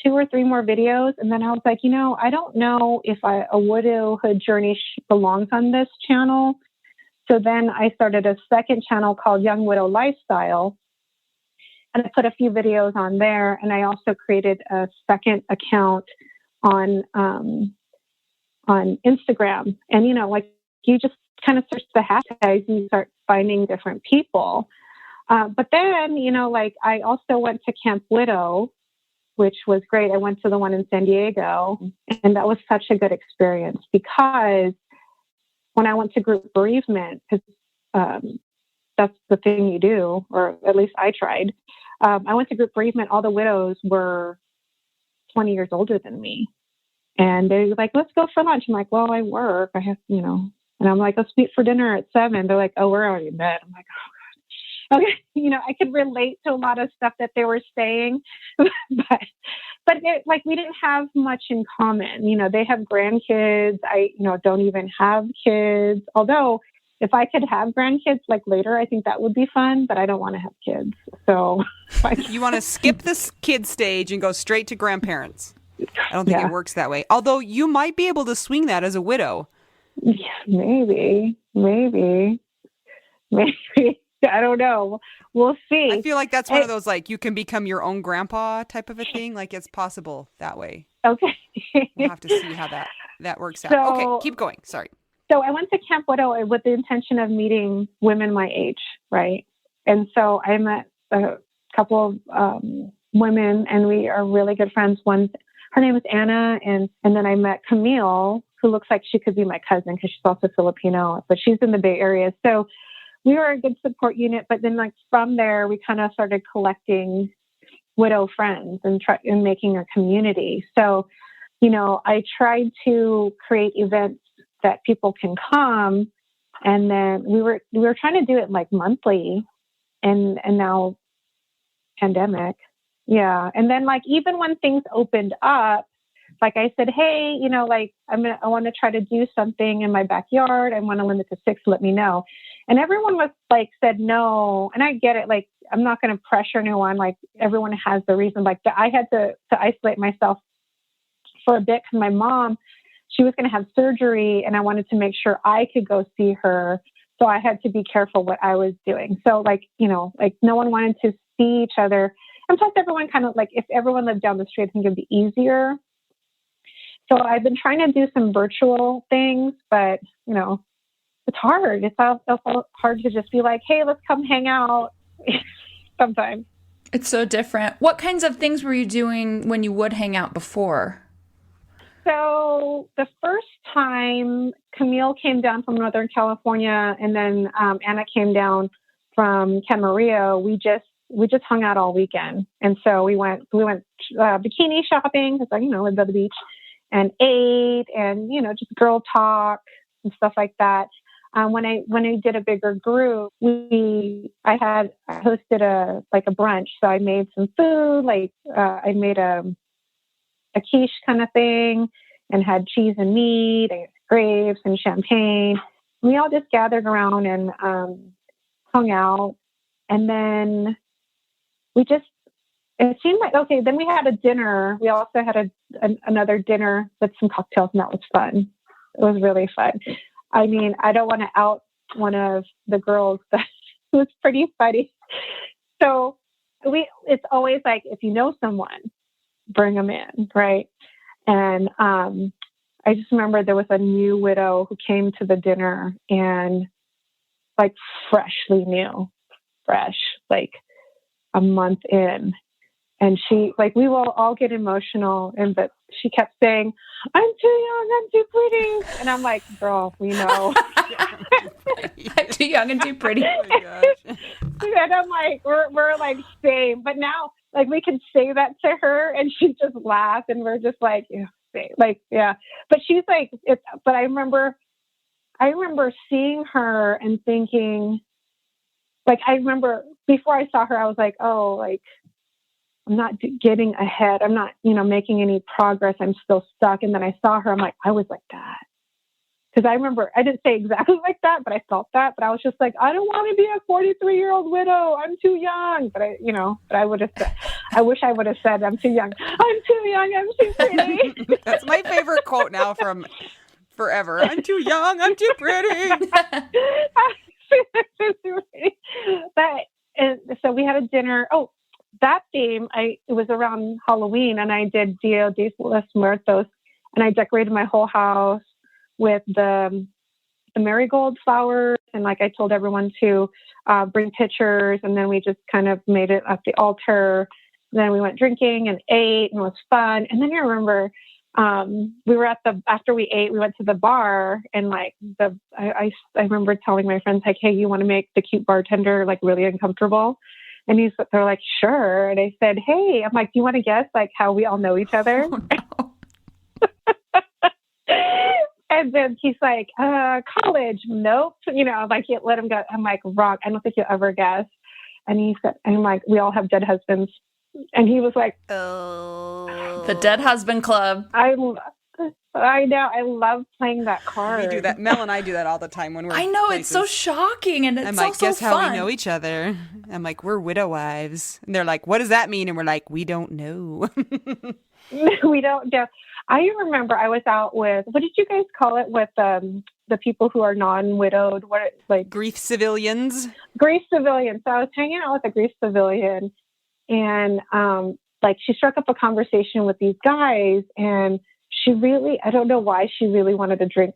2 or 3 more videos. And then I was like, I don't know if a widowhood journey belongs on this channel. So then I started a second channel called Young Widow Lifestyle. And I put a few videos on there. And I also created a second account on Instagram. And, like, you just kind of search the hashtags and you start finding different people. But then, like, I also went to Camp Widow, which was great. I went to the one in San Diego, and that was such a good experience because when I went to group bereavement, because that's the thing you do, or at least I tried. I went to group bereavement. All the widows were 20 years older than me. And they're like, let's go for lunch. I'm like, well, I work. I have, and I'm like, let's meet for dinner at 7. They're like, oh, we're already in bed. I'm like, oh, God. Okay. I could relate to a lot of stuff that they were saying, but like, we didn't have much in common. They have grandkids. I, don't even have kids. Although if I could have grandkids like later, I think that would be fun, but I don't want to have kids. So you want to skip this kid stage and go straight to grandparents. I don't think it works that way. Although you might be able to swing that as a widow. Yeah, maybe. I don't know. We'll see. I feel like that's one of those, like, you can become your own grandpa type of a thing. Like, it's possible that way. Okay. We'll have to see how that works out. So, okay, keep going. Sorry. So I went to Camp Widow with the intention of meeting women my age, right? And so I met a couple of women, and we are really good friends. Her name is Anna, and then I met Camille, who looks like she could be my cousin because she's also Filipino, but she's in the Bay Area. So we were a good support unit. But then, like, from there, we kind of started collecting widow friends and making a community. So, I tried to create events that people can come, and then we were trying to do it like monthly, and now pandemic. Yeah. And then, like, even when things opened up, like I said, hey, like, I want to try to do something in my backyard. I want to limit to 6, let me know. And everyone was like, said no. And I get it. Like, I'm not going to pressure anyone. Like, everyone has the reason. Like, I had to isolate myself for a bit because my mom, she was going to have surgery, and I wanted to make sure I could go see her. So I had to be careful what I was doing. So, like, like, no one wanted to see each other. And plus, everyone kind of, like, if everyone lived down the street, I think it'd be easier. So I've been trying to do some virtual things, but, it's hard. It's also hard to just be like, hey, let's come hang out sometimes. It's so different. What kinds of things were you doing when you would hang out before? So the first time Camille came down from Northern California, and then Anna came down from Camarillo, we just hung out all weekend. And so we went bikini shopping because, like, lived by the beach, and ate, and, just girl talk and stuff like that. When I did a bigger group, I hosted a brunch. So I made some food, like I made a quiche kind of thing, and had cheese and meat and grapes and champagne. We all just gathered around and hung out. And then it seemed like, okay, then we had a dinner. We also had another dinner with some cocktails, and that was fun. It was really fun. I mean, I don't want to out one of the girls, but it was pretty funny. So it's always like, if you know someone, bring them in, right? And I just remember there was a new widow who came to the dinner, and, like, freshly new, like a month in. And she, like, we will all get emotional, but she kept saying, I'm too young, I'm too pretty. And I'm like, girl, we know. I'm too young and too pretty. Oh my gosh. And I'm like, we're like, same. But now, like, we can say that to her, and she just laughs, and we're just like, yeah, same. Like, yeah. But she's like, but I remember seeing her and thinking, like, I remember before I saw her, I was like, oh, like, I'm not getting ahead. I'm not, making any progress. I'm still stuck. And then I saw her. I'm like, I was like that. Because I remember, I didn't say exactly like that, but I felt that. But I was just like, I don't want to be a 43-year-old widow. I'm too young. But I would have said, I wish I would have said, I'm too young. I'm too young. I'm too pretty. That's my favorite quote now from forever. I'm too young. I'm too pretty. And so we had a dinner. Oh, that theme, it was around Halloween, and I did Dia de los Muertos, and I decorated my whole house with the marigold flowers. And, like, I told everyone to bring pictures, and then we just kind of made it at the altar. Then we went drinking and ate, and it was fun. And then I remember we were after we ate, we went to the bar, and, like, I remember telling my friends, like, hey, you want to make the cute bartender, like, really uncomfortable? And they're like, sure. And I said, hey, I'm like, do you want to guess, like, how we all know each other? Oh, no. And then he's like, college, nope. You know, I'm like, let him go. I'm like, wrong. I don't think you'll ever guess. And he said, and I'm like, we all have dead husbands. And he was like, oh, the Dead Husband Club. I know. I love playing that card. We do that. Mel and I do that all the time when we're. I know, places. It's so shocking, and it's I'm like, so guess fun. how we know each other? I'm like, we're widow wives, and they're like, what does that mean? And we're like, we don't know. We don't know. I remember I was out with, what did you guys call it, with the people who are non-widowed? What, like grief civilians? Grief civilians. So I was hanging out with a grief civilian, and like she struck up a conversation with these guys, and she really, I don't know why she really wanted a drink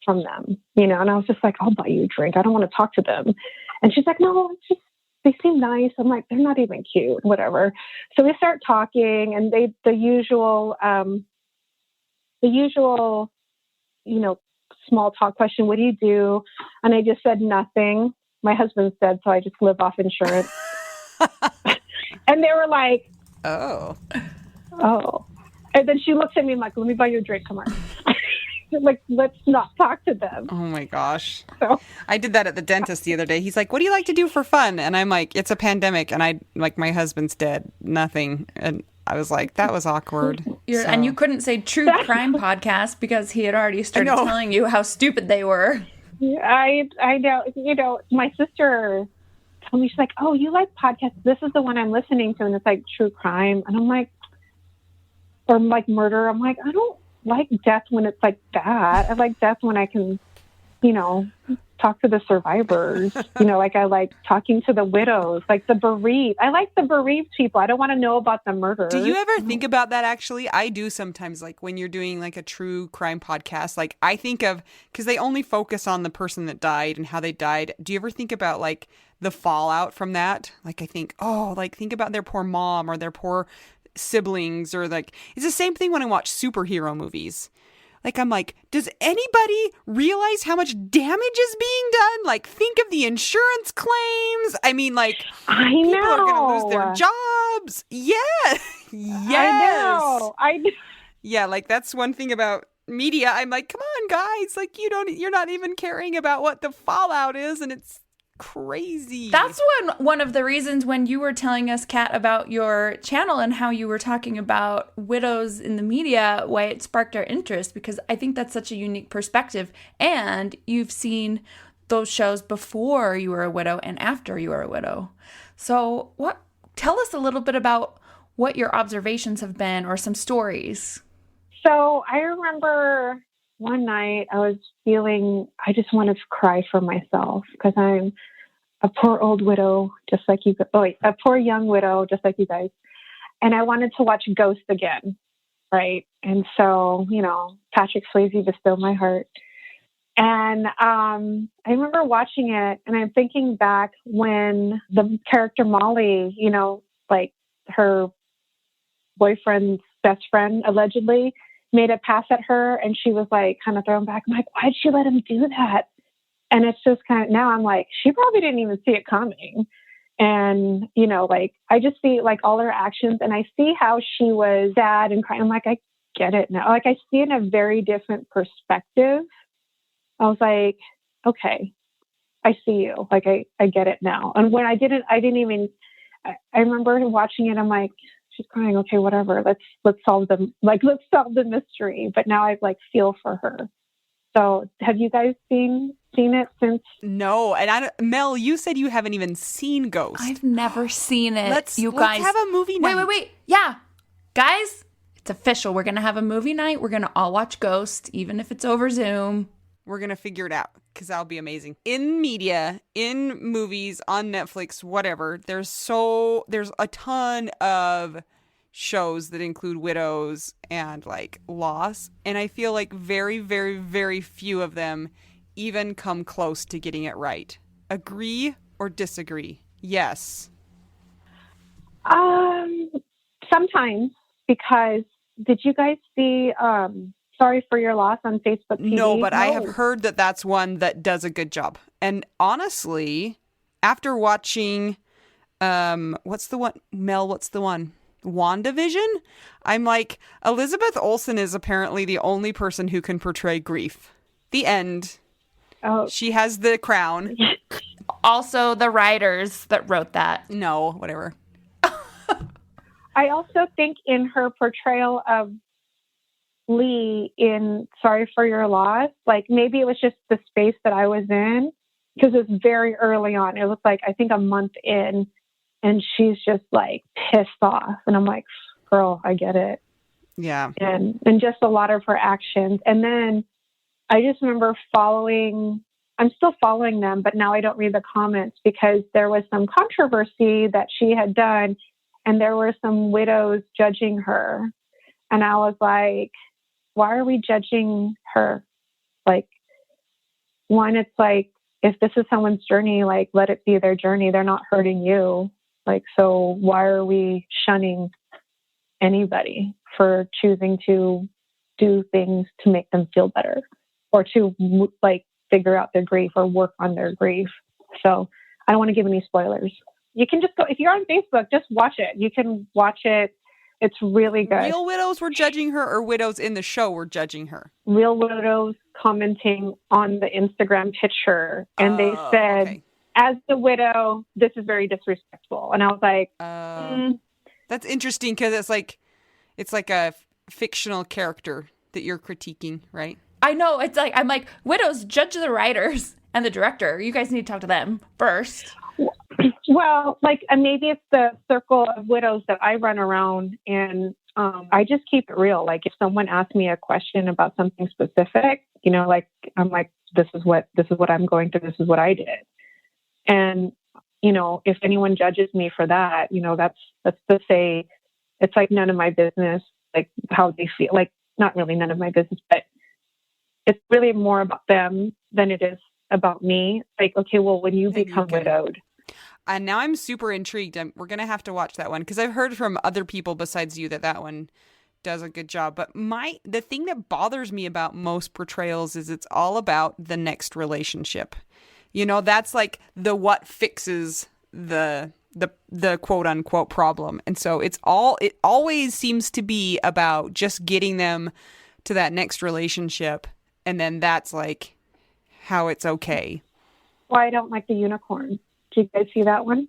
from them, you know, and I was just like, I'll buy you a drink. I don't want to talk to them. And she's like, no, it's just, they seem nice. I'm like, they're not even cute, whatever. So we start talking, and the usual, you know, small talk question, what do you do? And I just said nothing. My husband's dead, so I just live off insurance. And they were like, oh. And then she looks at me and like, let me buy you a drink. Come on. Like, let's not talk to them. Oh my gosh. So I did that at the dentist the other day. He's like, what do you like to do for fun? And I'm like, it's a pandemic. And I like, my husband's dead. Nothing. And I was like, that was awkward. And you couldn't say true crime podcast because he had already started telling you how stupid they were. I know. You know, my sister told me, she's like, oh, you like podcasts? This is the one I'm listening to. And it's like true crime. And I'm like, or like murder. I'm like, I don't like death when it's like that. I like death when I can, you know, talk to the survivors. You know, like I like talking to the widows, like the bereaved. I like the bereaved people. I don't want to know about the murder. Do you ever think about that? Actually, I do sometimes. Like when you're doing like a true crime podcast, like I think of, because they only focus on the person that died and how they died. Do you ever think about like the fallout from that? Like I think, oh, like think about their poor mom or their poor siblings, or like it's the same thing when I watch superhero movies. Like I'm like, does anybody realize how much damage is being done? Like think of the insurance claims. I mean, like people are gonna lose their jobs. Yeah. Yes. I know. Yeah, like that's one thing about media. I'm like, come on guys, like you're not even caring about what the fallout is, and it's crazy. That's one of the reasons when you were telling us, Kat, about your channel and how you were talking about widows in the media, why it sparked our interest, because I think that's such a unique perspective. And you've seen those shows before you were a widow and after you were a widow. So tell us a little bit about what your observations have been, or some stories. So I remember one night I was feeling, I just wanted to cry for myself because I'm a poor old widow, just like you. A poor young widow, just like you guys. And I wanted to watch Ghost again, right? And so, you know, Patrick Swayze distilled my heart. And I remember watching it, and I'm thinking back when the character Molly, you know, like her boyfriend's best friend allegedly made a pass at her, and she was like kind of thrown back. I'm like, why'd she let him do that? And it's just kind of, now I'm like, she probably didn't even see it coming. And, you know, like I just see like all her actions, and I see how she was sad and crying. I'm like, I get it now. Like I see it in a very different perspective. I was like, okay, I see you. Like I get it now. And when I I remember watching it. I'm like, she's crying. Okay, whatever. Let's solve the mystery. But now I like feel for her. So have you guys seen it since? No. And Mel, you said you haven't even seen Ghost. I've never seen it. Let's guys have a movie night. Wait. Yeah. Guys, it's official. We're going to have a movie night. We're going to all watch Ghost, even if it's over Zoom. We're going to figure it out, because that'll be amazing. In media, in movies, on Netflix, whatever, there's a ton of shows that include widows and like loss. And I feel like very, very, very few of them even come close to getting it right. Agree or disagree? Yes. Sometimes, because did you guys see Sorry for Your Loss on Facebook TV? No, but I have heard that that's one that does a good job. And honestly, after watching, what's the one? Mel, what's the one? WandaVision? I'm like, Elizabeth Olsen is apparently the only person who can portray grief. The end. Oh, She has the crown. Also, the writers that wrote that. No, whatever. I also think in her portrayal of Lee in Sorry for Your Loss, like maybe it was just the space that I was in, because it was very early on. It was like, I think a month in, and she's just like pissed off. And I'm like, girl, I get it. Yeah. And just a lot of her actions. And then I just remember I'm still following them, but now I don't read the comments because there was some controversy that she had done, and there were some widows judging her. And I was like, why are we judging her? Like, one, it's like, if this is someone's journey, like, let it be their journey. They're not hurting you. Like, so why are we shunning anybody for choosing to do things to make them feel better, or to like figure out their grief or work on their grief? So I don't want to give any spoilers. You can just go, if you're on Facebook, just watch it. You can watch it. It's really good. Real widows were judging her, or widows in the show were judging her? Real widows commenting on the Instagram picture. And they said, okay. As the widow, this is very disrespectful. And I was like, That's interesting, because it's like a fictional character that you're critiquing, right? I know. It's like, I'm like, widows, judge the writers and the director. You guys need to talk to them first. Well, like, and maybe it's the circle of widows that I run around, and I just keep it real. Like, if someone asks me a question about something specific, you know, like, I'm like, this is what I'm going through. This is what I did. And, you know, if anyone judges me for that, you know, that's to say, it's like none of my business, like how they feel. Like, not really none of my business, but it's really more about them than it is about me. Like, okay, well, when you become widowed. And now I'm super intrigued. We're going to have to watch that one, because I've heard from other people besides you that one does a good job. But the thing that bothers me about most portrayals is it's all about the next relationship. You know, that's like the what fixes the quote unquote problem. And so it always seems to be about just getting them to that next relationship. And then that's like how it's okay. Well, I don't like the unicorn. Did you guys see that one?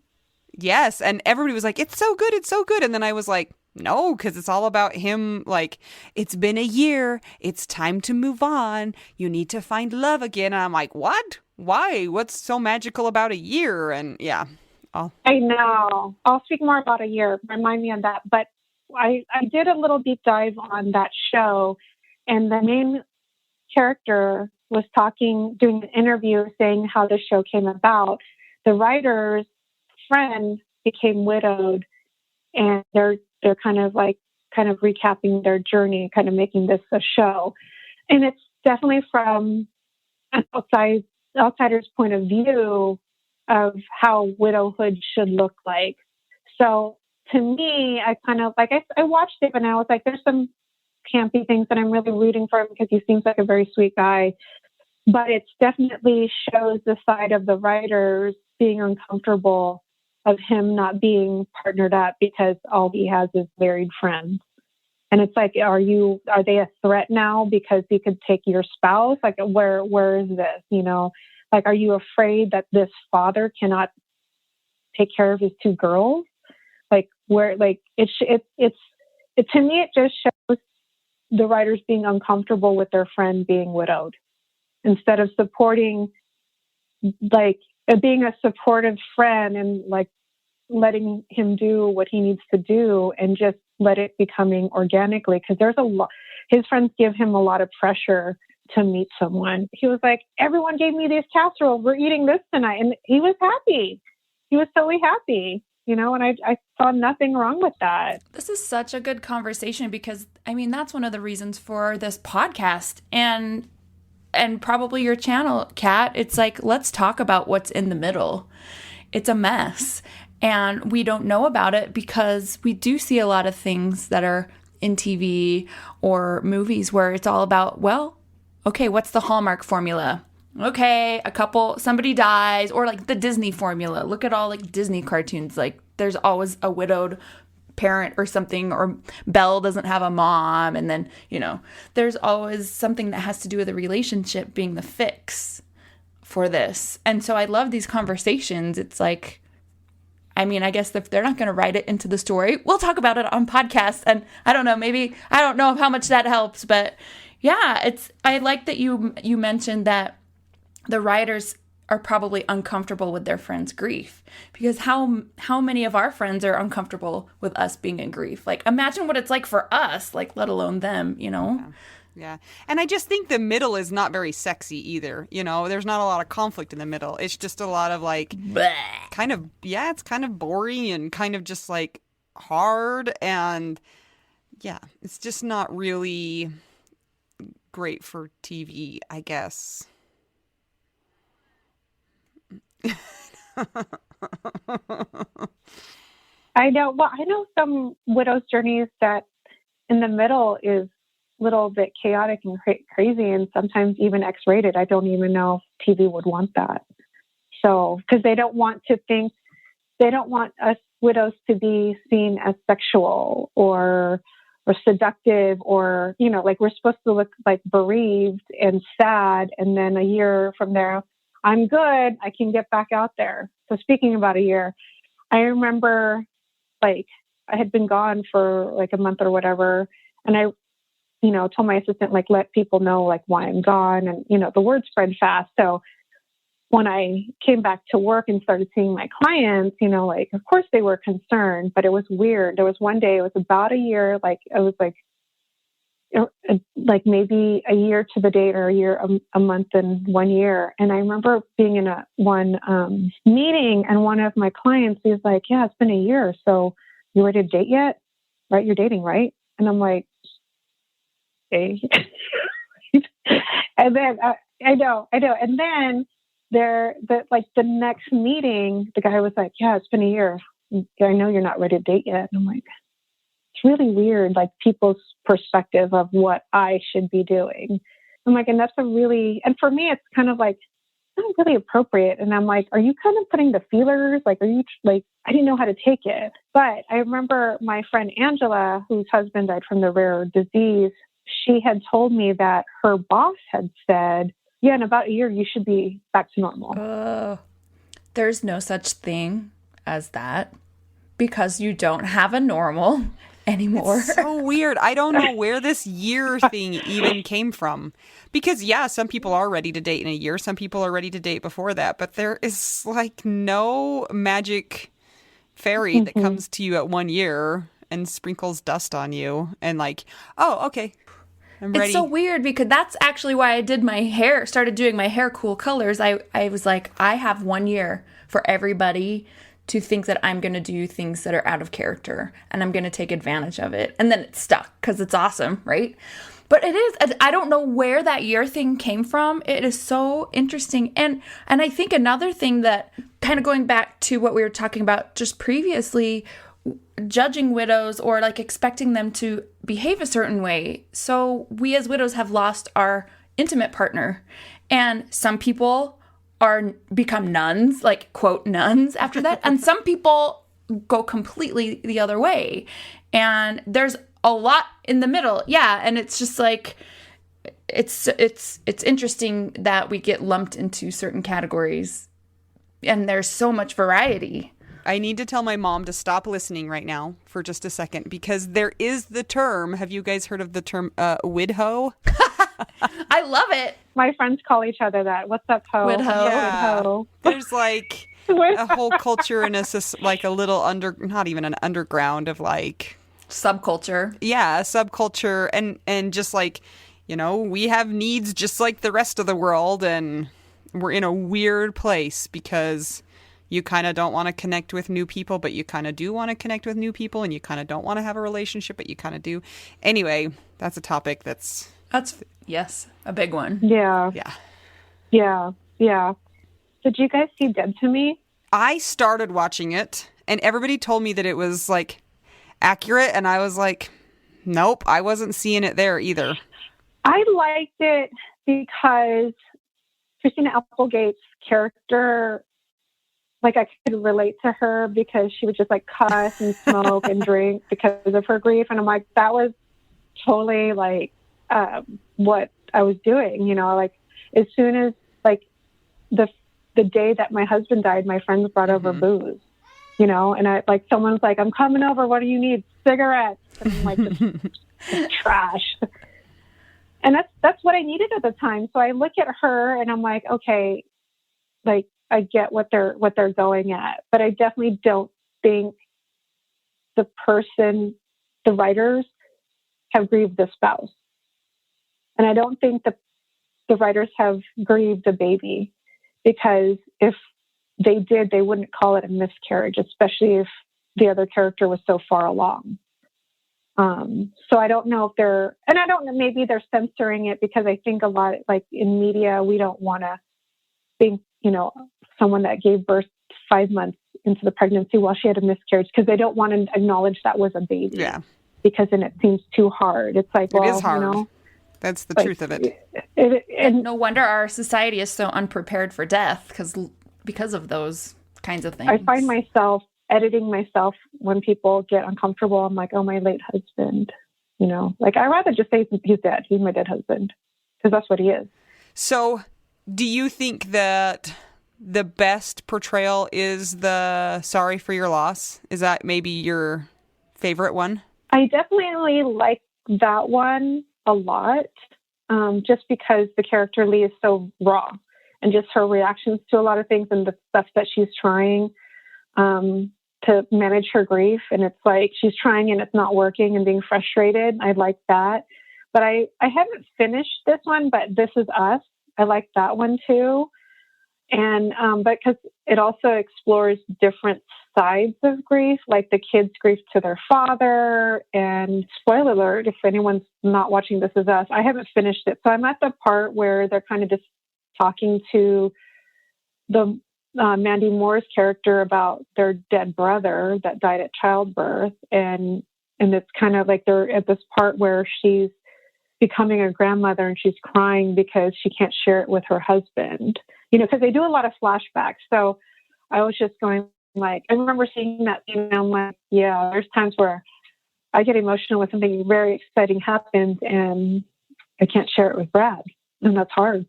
Yes. And everybody was like, it's so good. It's so good. And then I was like, no, because it's all about him. Like, it's been a year. It's time to move on. You need to find love again. And I'm like, what? Why? What's so magical about a year? And yeah. I know. I'll speak more about a year. Remind me on that. But I did a little deep dive on that show, and the main character was doing an interview saying how the show came about. The writer's friend became widowed, and they're kind of recapping their journey, kind of making this a show. And it's definitely from an outsider's point of view of how widowhood should look like. So to me, I kind of like, I watched it, and I was like, there's some campy things that I'm really rooting for him because he seems like a very sweet guy. But it definitely shows the side of the writers being uncomfortable of him not being partnered up because all he has is married friends. And it's like, are they a threat now because he could take your spouse? Like, where is this? You know, like, are you afraid that this father cannot take care of his two girls? Like, where, like, it's to me, it just shows the writers being uncomfortable with their friend being widowed instead of supporting, like, being a supportive friend and like letting him do what he needs to do and just let it be coming organically. Cause there's a lot, his friends give him a lot of pressure to meet someone. He was like, everyone gave me these casseroles. We're eating this tonight. And he was happy. He was totally happy, you know, and I saw nothing wrong with that. This is such a good conversation because, I mean, that's one of the reasons for this podcast and probably your channel, Kat. It's like, let's talk about what's in the middle. It's a mess. And we don't know about it because we do see a lot of things that are in TV or movies where it's all about, well, okay, what's the Hallmark formula? Okay, somebody dies, or like the Disney formula. Look at all like Disney cartoons. Like, there's always a widowed parent or something, or Belle doesn't have a mom. And then, there's always something that has to do with a relationship being the fix for this. And so I love these conversations. It's like, I mean, I guess if they're not going to write it into the story, we'll talk about it on podcast. And I don't know, maybe, I don't know how much that helps, but yeah, I like that you mentioned that the writers are probably uncomfortable with their friends' grief, because how many of our friends are uncomfortable with us being in grief? Like, imagine what it's like for us, like, let alone them, Yeah. And I just think the middle is not very sexy either. There's not a lot of conflict in the middle. It's just a lot of like it's kind of boring and kind of just like hard. And yeah, it's just not really great for TV, I guess. I know. Well, I know some widows' journeys that in the middle is a little bit chaotic and crazy, and sometimes even X-rated. I don't even know if TV would want that. So, because they don't want us widows to be seen as sexual or seductive, or like we're supposed to look like bereaved and sad, and then a year from there, I'm good, I can get back out there. So speaking about a year, I remember like I had been gone for like a month or whatever, and I told my assistant, like, let people know like why I'm gone, and the word spread fast. So when I came back to work and started seeing my clients, like, of course they were concerned, but it was weird. There was one day, it was about a year, like it was like maybe a year to the date, or a month and 1 year. And I remember being in one meeting, and one of my clients, he's like, yeah, it's been a year. So you ready to date yet? Right? You're dating, right? And I'm like, okay. And then I know. And then the next meeting, the guy was like, yeah, it's been a year. I know you're not ready to date yet. And I'm like, it's really weird, like people's perspective of what I should be doing. I'm like, and and for me, it's kind of like, not really appropriate. And I'm like, are you kind of putting the feelers? Like, are you like, I didn't know how to take it. But I remember my friend Angela, whose husband died from the rare disease, she had told me that her boss had said, yeah, in about a year, you should be back to normal. There's no such thing as that, because you don't have a normal anymore. It's so weird. I don't know where this year thing even came from. Because, yeah, some people are ready to date in a year. Some people are ready to date before that. But there is, like, no magic fairy that comes to you at 1 year and sprinkles dust on you. And, like, oh, okay, I'm ready. It's so weird, because that's actually why I did my hair, started doing my hair cool colors. I was like, I have 1 year for everybody to think that I'm going to do things that are out of character, and I'm going to take advantage of it. And then it's stuck because it's awesome, right? But it is, I don't know where that year thing came from. It is so interesting. And I think another thing that, kind of going back to what we were talking about just previously, judging widows or like expecting them to behave a certain way. So we as widows have lost our intimate partner, and some people become nuns, like quote nuns after that. And some people go completely the other way. And there's a lot in the middle. Yeah. And it's just like, it's interesting that we get lumped into certain categories, and there's so much variety. I need to tell my mom to stop listening right now for just a second, because there is the term. Have you guys heard of the term widho? I love it. My friends call each other that. What's up, ho? Widho. Yeah. Widho. There's like a whole culture and like a little not even an underground of like subculture. Yeah, subculture, and just like, we have needs just like the rest of the world, and we're in a weird place because you kind of don't want to connect with new people, but you kind of do want to connect with new people, and you kind of don't want to have a relationship, but you kind of do. Anyway, that's a topic that's yes, a big one. Yeah. Yeah. Did you guys see Dead to Me? I started watching it, and everybody told me that it was like accurate, and I was like, nope, I wasn't seeing it there either. I liked it because Christina Applegate's character like I could relate to her because she would just like cuss and smoke and drink because of her grief. And I'm like, that was totally like what I was doing, you know, like as soon as like the day that my husband died, my friends brought over booze, you know, and I like, someone's like, I'm coming over. What do you need? Cigarettes. And I'm like, just trash. And that's what I needed at the time. So I look at her and I'm like, okay, like I get what they're going at, but I definitely don't think the writers have grieved the spouse. And I don't think the writers have grieved the baby, because if they did, they wouldn't call it a miscarriage, especially if the other character was so far along. So I don't know if and I don't know, maybe they're censoring it because I think a lot, like in media, we don't want to think, you know, someone that gave birth 5 months into the pregnancy while she had a miscarriage, because they don't want to acknowledge that was a baby. Yeah. Because then it seems too hard. It's like, well, it is hard. You know, that's the truth of it. And no wonder our society is so unprepared for death because of those kinds of things. I find myself editing myself when people get uncomfortable. I'm like, oh, my late husband, you know, like I'd rather just say he's dead. He's my dead husband, because that's what he is. So do you think that the best portrayal is the sorry for your loss? Is that maybe your favorite one? I definitely like that one a lot, just because the character Lee is so raw, and just her reactions to a lot of things and the stuff that she's trying to manage her grief. And it's like she's trying and it's not working and being frustrated. I like that. But I haven't finished this one, but This Is Us. I like that one too. And but because it also explores different sides of grief, like the kids' grief to their father. And spoiler alert, if anyone's not watching This Is Us, I haven't finished it. So I'm at the part where they're kind of just talking to the Mandy Moore's character about their dead brother that died at childbirth. And it's kind of like they're at this part where she's becoming a grandmother and she's crying because she can't share it with her husband, you know, because they do a lot of flashbacks. So I was just going like, I remember seeing that scene and I'm like, yeah, there's times where I get emotional when something very exciting happens and I can't share it with Brad, and that's hard.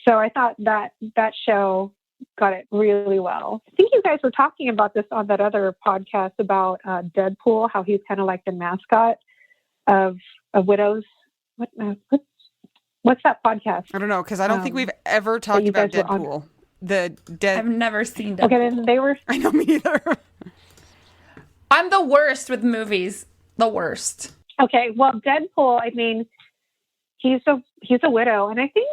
So I thought that show got it really well. I think you guys were talking about this on that other podcast about Deadpool, how he's kind of like the mascot of widows. What's that podcast? I don't know, because I don't think we've ever talked about Deadpool. I've never seen Deadpool. Okay, then they were. I know, me either. I'm the worst with movies. The worst. Okay, well, Deadpool. I mean, he's a widow, and I think.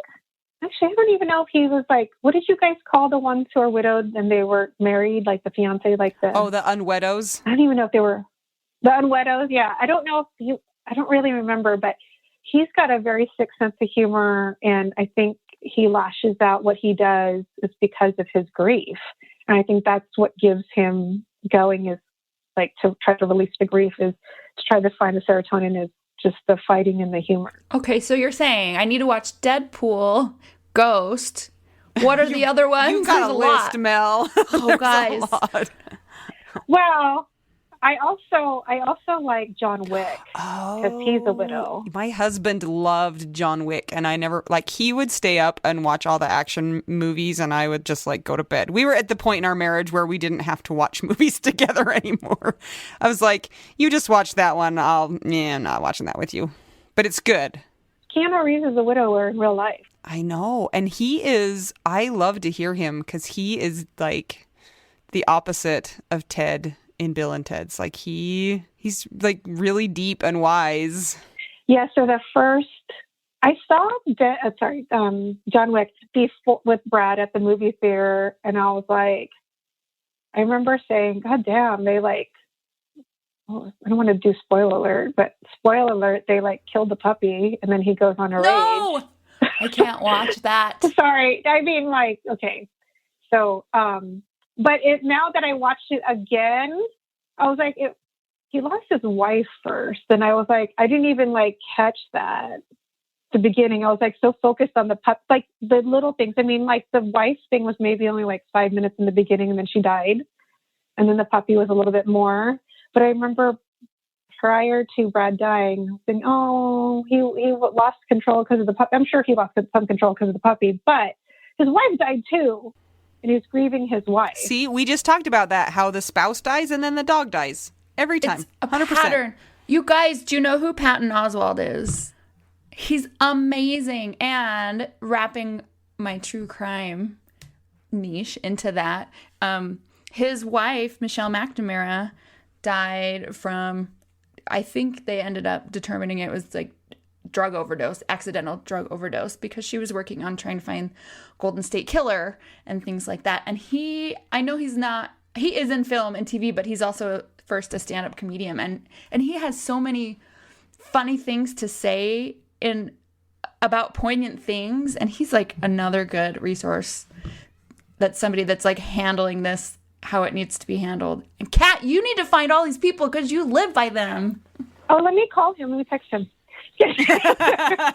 Actually, I don't even know if he was like, what did you guys call the ones who are widowed and they were married, like the fiance, like the... Oh, the unweddows? I don't even know if they were... The unweddows, yeah. I don't know if I don't really remember, but he's got a very sick sense of humor, and I think he lashes out. What he does is because of his grief. And I think that's what gives him going, is like to try to release the grief, is to try to find the serotonin, is just the fighting and the humor. Okay, so you're saying I need to watch Deadpool, Ghost. What are the other ones? You've got a list, lot. Mel. Oh, guys. Well, I also like John Wick, because he's a widow. My husband loved John Wick, and I never, like, he would stay up and watch all the action movies, and I would just, like, go to bed. We were at the point in our marriage where we didn't have to watch movies together anymore. I was like, you just watch that one. I'm not watching that with you. But it's good. Keanu Reeves is a widower in real life. I know. And I love to hear him, because he is, like, the opposite of Ted in Bill and Ted's. Like he's like really deep and wise. Yeah. So the first I saw John Wick before with Brad at the movie theater, and I was like, I remember saying, God damn, they like, I don't want to do spoiler alert, but spoiler alert, they like killed the puppy and then he goes on a rage. I can't watch that. Sorry. I mean, like, okay. So, but now that I watched it again, I was like, he lost his wife first. And I was like, I didn't even like catch that. the beginning. I was like so focused on the pup, like the little things. I mean, like the wife thing was maybe only like 5 minutes in the beginning, and then she died. And then the puppy was a little bit more. But I remember prior to Brad dying, saying, "Oh, he lost control because of the puppy." I'm sure he lost some control because of the puppy, but his wife died too, and he was grieving his wife. See, we just talked about that, how the spouse dies and then the dog dies every time. It's a 100%. pattern. You guys, do you know who Patton Oswalt is? He's amazing. And wrapping my true crime niche into that, his wife, Michelle McNamara, died from, I think they ended up determining it was like drug overdose, accidental drug overdose, because she was working on trying to find Golden State Killer and things like that. And he is in film and TV, but he's also first a stand-up comedian. And he has so many funny things to say about poignant things. And he's like another good resource, that's somebody that's like handling this how it needs to be handled. And Kat, you need to find all these people because you live by them. Oh, let me call him. Let me text him.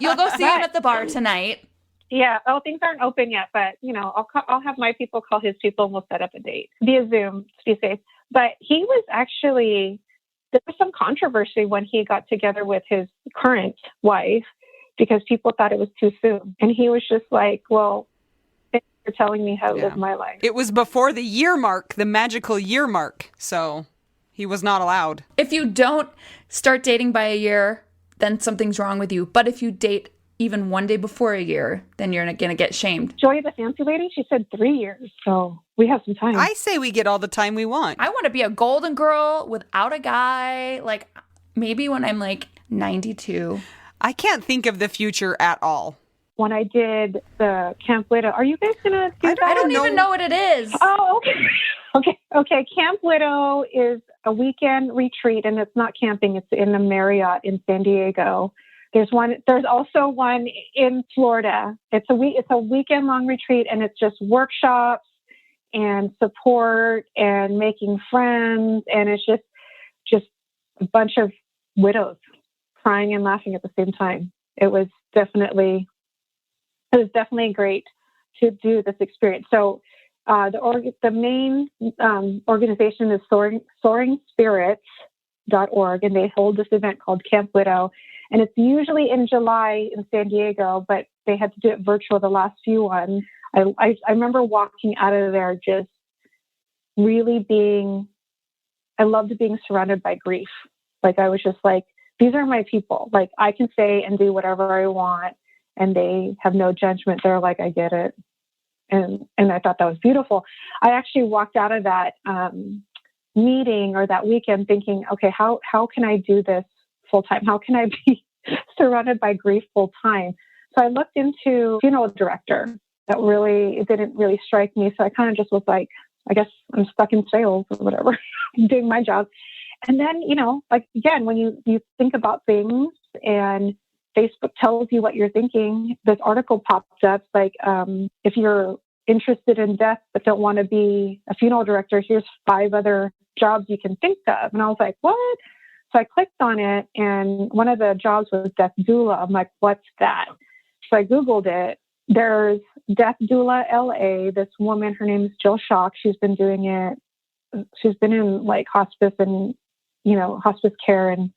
You'll go see him at the bar tonight. Yeah. Oh, things aren't open yet, but I'll have my people call his people and we'll set up a date via Zoom to be safe. But he was actually, there was some controversy when he got together with his current wife because people thought it was too soon. And he was just like, well, thanks for telling me how to live my life. It was before the year mark, the magical year mark. So he was not allowed. If you don't start dating by a year, then something's wrong with you. But if you date even one day before a year, then you're going to get shamed. Joy, the fancy lady, she said 3 years. So we have some time. I say we get all the time we want. I want to be a golden girl without a guy, like maybe when I'm like 92. I can't think of the future at all. When I did the Camp Widow, are you guys going to do that? I don't even know what it is. Oh, okay. Okay. Camp Widow is a weekend retreat, and it's not camping. It's in the Marriott in San Diego. There's also one in Florida. It's a weekend long retreat, and it's just workshops and support and making friends. And it's just a bunch of widows crying and laughing at the same time. It was definitely great to do this experience. So the main organization is soaringspirits.org, and they hold this event called Camp Widow. And it's usually in July in San Diego, but they had to do it virtual the last few ones. I remember walking out of there just really I loved being surrounded by grief. Like I was just like, these are my people. Like I can say and do whatever I want, and they have no judgment. They're like, I get it. And I thought that was beautiful. I actually walked out of that meeting or that weekend thinking, okay, how can I do this full time? How can I be surrounded by grief full time? So I looked into funeral director. It didn't really strike me. So I kind of just was like, I guess I'm stuck in sales or whatever, doing my job. And then, like again, when you think about things and Facebook tells you what you're thinking, this article popped up like, if you're interested in death but don't want to be a funeral director, here's 5 other jobs you can think of. And I was like, what? So I clicked on it, and one of the jobs was death doula. I'm like, what's that? So I Googled it. There's Death Doula LA. This woman, her name is Jill Schock. She's been doing it. She's been in like hospice and, hospice care and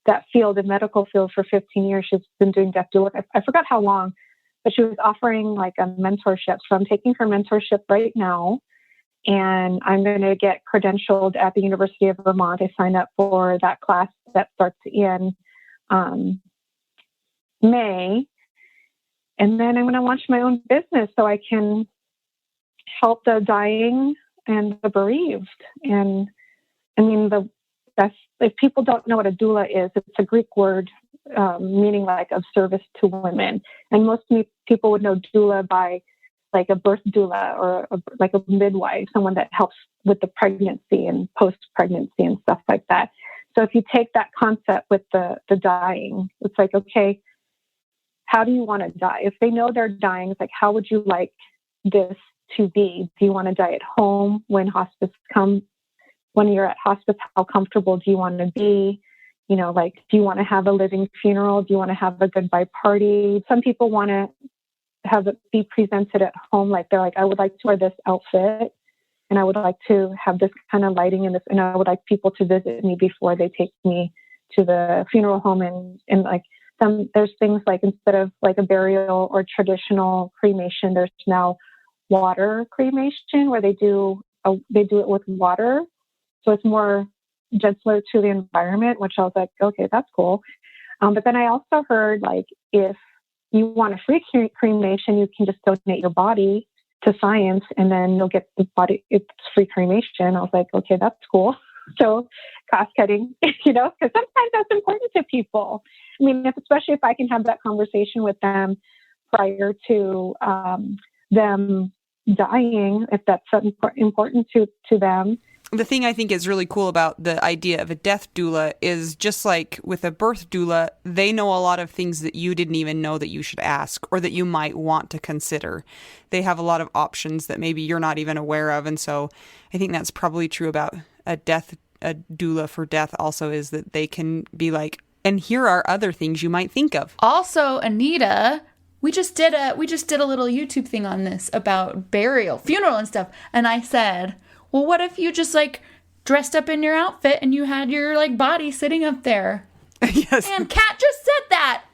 that field, the medical field for 15 years. She's been doing death doula. I forgot how long, but she was offering like a mentorship. So I'm taking her mentorship right now, and I'm going to get credentialed at the University of Vermont. I signed up for that class that starts in May. And then I'm going to launch my own business so I can help the dying and the bereaved. And I mean, if people don't know what a doula is, it's a Greek word meaning like of service to women. And most people would know doula by like a birth doula or like a midwife, someone that helps with the pregnancy and post-pregnancy and stuff like that. So if you take that concept with the dying, it's like, okay, how do you want to die? If they know they're dying, it's like, how would you like this to be? Do you want to die at home when hospice comes? When you're at hospice, how comfortable do you want to be? like, do you want to have a living funeral? Do you want to have a goodbye party? Some people want to have it be presented at home. Like, they're like, I would like to wear this outfit, and I would like to have this kind of lighting in this, and I would like people to visit me before they take me to the funeral home. And like, there's things like, instead of like a burial or traditional cremation, there's now water cremation, where they do it with water. So it's more gentler to the environment, which I was like, okay, that's cool. But then I also heard, like, if you want a free cremation, you can just donate your body to science, and then you'll get the body. It's free cremation. I was like, okay, that's cool. So cost cutting, because sometimes that's important to people. I mean, especially if I can have that conversation with them prior to them dying, if that's important to them. The thing I think is really cool about the idea of a death doula is, just like with a birth doula, they know a lot of things that you didn't even know that you should ask or that you might want to consider. They have a lot of options that maybe you're not even aware of. And so I think that's probably true about a doula for death also, is that they can be like, and here are other things you might think of. Also, Anita, we just did a little YouTube thing on this about burial, funeral and stuff. And I said, well, what if you just like dressed up in your outfit and you had your like body sitting up there? Yes. And Kat just said that.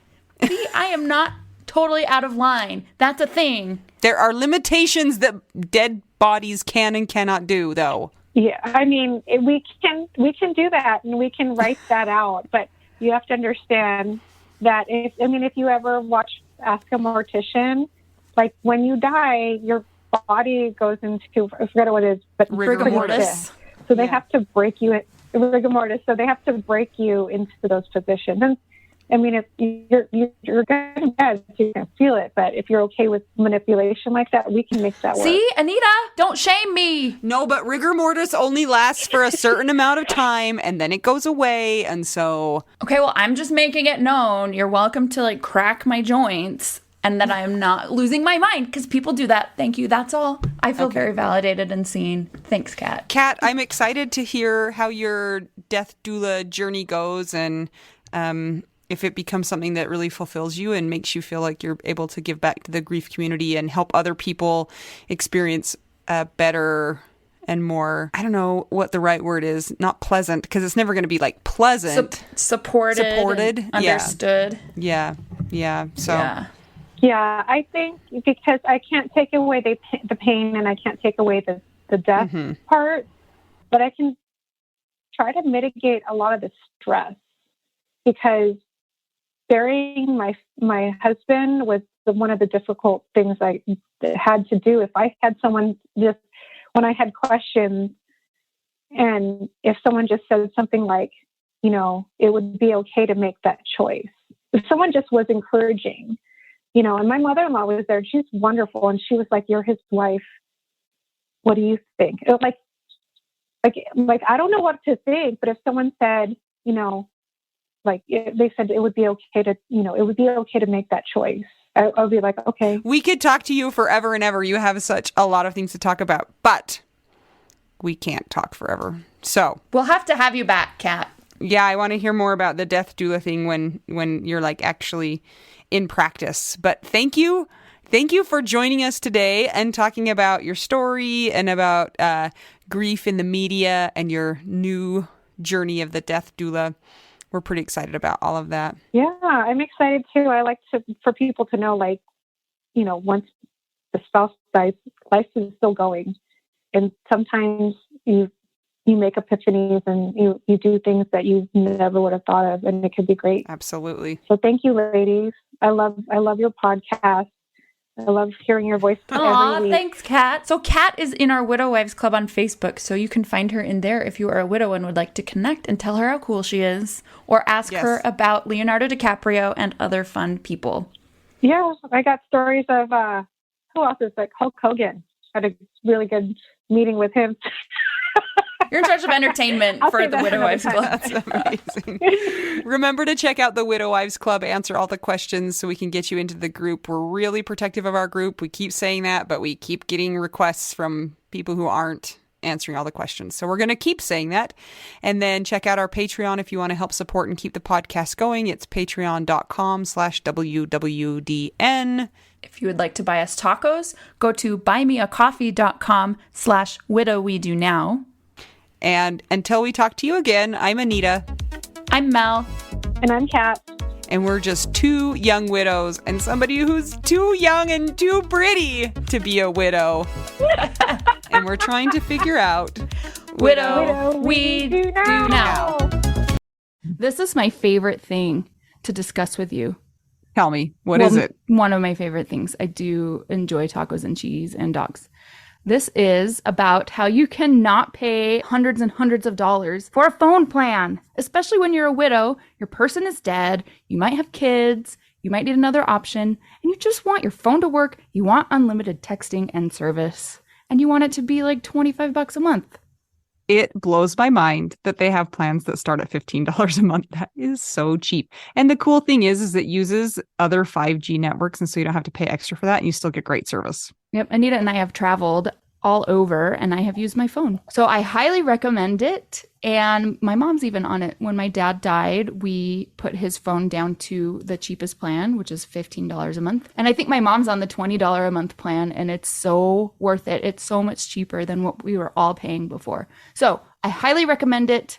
See, I am not totally out of line. That's a thing. There are limitations that dead bodies can and cannot do, though. Yeah, I mean, we can do that, and we can write that out. But you have to understand that if you ever watch Ask a Mortician, like, when you die, your body goes into, I forget what it is, but rigor mortis. So they have to break you, rigor mortis. So they have to break you into those positions. And I mean, if you're going to bed, you can feel it. But if you're okay with manipulation like that, we can make that work. See, Anita, don't shame me. No, but rigor mortis only lasts for a certain amount of time, and then it goes away. And so, okay, well, I'm just making it known. You're welcome to like crack my joints, and that I'm not losing my mind, because people do that. Thank you. That's all. I feel very validated and seen. Thanks, Kat. Kat, I'm excited to hear how your death doula journey goes, and if it becomes something that really fulfills you and makes you feel like you're able to give back to the grief community and help other people experience better and more, I don't know what the right word is, not pleasant, because it's never going to be like pleasant. Supported. Understood. Yeah. So. Yeah, I think because I can't take away the pain, and I can't take away the death part, but I can try to mitigate a lot of the stress, because burying my husband was one of the difficult things I had to do. If I had someone just, when I had questions, and if someone just said something like, it would be okay to make that choice. If someone just was encouraging, and my mother-in-law was there, she's wonderful. And she was like, you're his wife. What do you think? It was like, I don't know what to think, but if someone said, they said it would be okay to make that choice, I would be like, okay. We could talk to you forever and ever. You have such a lot of things to talk about, but we can't talk forever. So we'll have to have you back, Kat. Yeah, I want to hear more about the death doula thing when you're like actually in practice. But thank you for joining us today and talking about your story and about grief in the media and your new journey of the death doula. We're pretty excited about all of that. Yeah, I'm excited too. I like for people to know, once the spouse dies, life is still going. And sometimes you make epiphanies and you do things that you never would have thought of, and it could be great. Absolutely. So thank you, ladies. I love your podcast. I love hearing your voice every week. Thanks, Kat. So Kat is in our Widow Wives Club on Facebook, so you can find her in there if you are a widow and would like to connect and tell her how cool she is, or ask her about Leonardo DiCaprio and other fun people. Yeah, I got stories of who else is like Hulk Hogan. Had a really good meeting with him. You're in charge of entertainment for the Widow Wives Club. That's amazing. Remember to check out the Widow Wives Club, answer all the questions so we can get you into the group. We're really protective of our group. We keep saying that, but we keep getting requests from people who aren't. answering all the questions. So we're going to keep saying that. And then check out our Patreon if you want to help support and keep the podcast going. It's patreon.com/WWDN. If you would like to buy us tacos, go to buymeacoffee.com/widowwedonow. And until we talk to you again, I'm Anita. I'm Mel. And I'm Kat. And we're just two young widows and somebody who's too young and too pretty to be a widow. And we're trying to figure out Widow we do now. This is my favorite thing to discuss with you. Tell me, what is it? One of my favorite things. I do enjoy tacos and cheese and dogs. This is about how you cannot pay hundreds and hundreds of dollars for a phone plan, especially when you're a widow, your person is dead, you might have kids, you might need another option, and you just want your phone to work, you want unlimited texting and service, and you want it to be like $25 a month. It blows my mind that they have plans that start at $15 a month. That is so cheap. And the cool thing is it uses other 5G networks, and so you don't have to pay extra for that, and you still get great service. Yep, Anita and I have traveled all over, and I have used my phone. So I highly recommend it, and my mom's even on it. When my dad died, we put his phone down to the cheapest plan, which is $15 a month. And I think my mom's on the $20 a month plan, and it's so worth it. It's so much cheaper than what we were all paying before. So I highly recommend it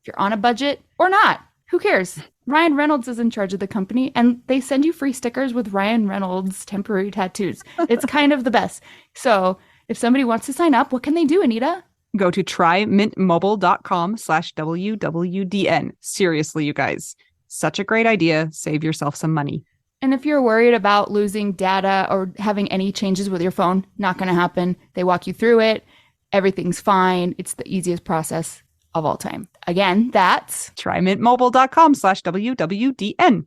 if you're on a budget or not. Who cares? Ryan Reynolds is in charge of the company, and they send you free stickers with Ryan Reynolds temporary tattoos. It's kind of the best. So if somebody wants to sign up, what can they do, Anita? Go to trymintmobile.com/WWDN. Seriously, you guys, such a great idea. Save yourself some money. And if you're worried about losing data or having any changes with your phone, not going to happen. They walk you through it. Everything's fine. It's the easiest process of all time. Again, that's trymintmobile.com/WWDN.